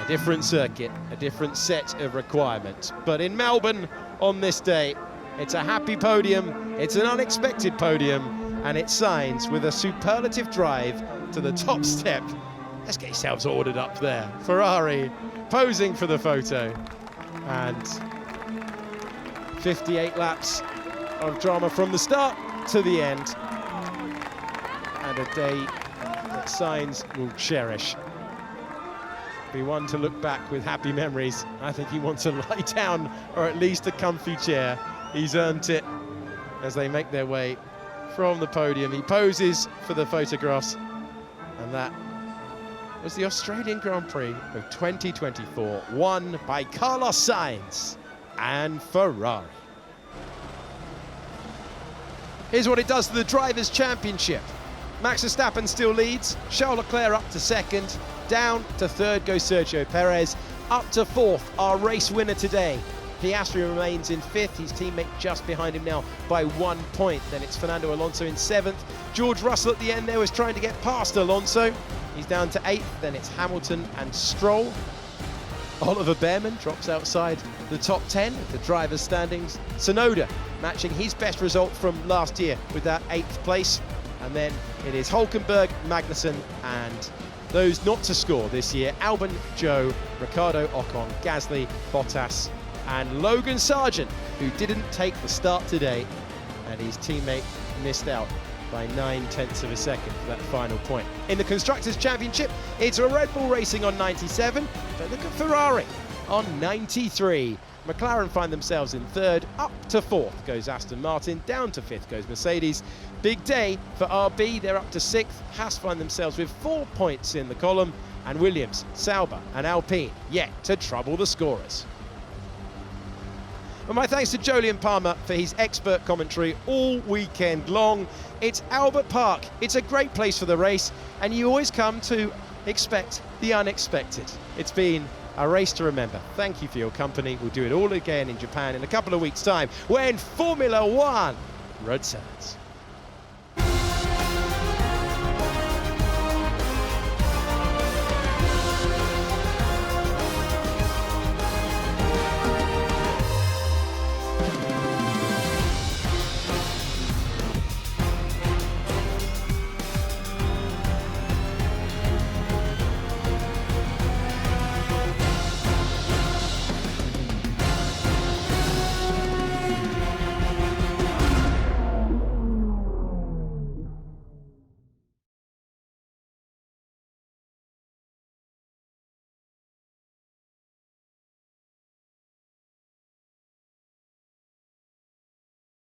A different circuit, a different set of requirements. But in Melbourne on this day, it's a happy podium, it's an unexpected podium, and it's Sainz with a superlative drive to the top step. Let's get yourselves ordered up there. Ferrari posing for the photo. And 58 laps of drama from the start to the end. And a day that Sainz will cherish. Be one to look back with happy memories. I think he wants to lie down, or at least a comfy chair. He's earned it as they make their way from the podium. He poses for the photographs, and that was the Australian Grand Prix of 2024, won by Carlos Sainz and Ferrari. Here's what it does to the Drivers' Championship. Max Verstappen still leads, Charles Leclerc up to 2nd, down to 3rd goes Sergio Perez, up to 4th, our race winner today. Piastri remains in 5th, his teammate just behind him now by 1 point. Then it's Fernando Alonso in 7th. George Russell at the end there was trying to get past Alonso. He's down to 8th, then it's Hamilton and Stroll. Oliver Behrman drops outside the top 10 of the drivers' standings. Tsunoda matching his best result from last year with that 8th place. And then it is Hülkenberg, Magnussen, and those not to score this year, Albon, Joe, Ricciardo, Ocon, Gasly, Bottas, and Logan Sargent, who didn't take the start today, and his teammate missed out by 9/10 of a second for that final point. In the Constructors' Championship, it's a Red Bull Racing on 97, but look at Ferrari on 93. McLaren find themselves in 3rd, up to 4th goes Aston Martin, down to 5th goes Mercedes. Big day for RB, they're up to 6th. Haas find themselves with 4 points in the column, and Williams, Sauber and Alpine yet to trouble the scorers. And my thanks to Jolyon Palmer for his expert commentary all weekend long. It's Albert Park, it's a great place for the race, and you always come to expect the unexpected. It's been a race to remember. Thank you for your company. We'll do it all again in Japan in a couple of weeks' time when Formula One returns.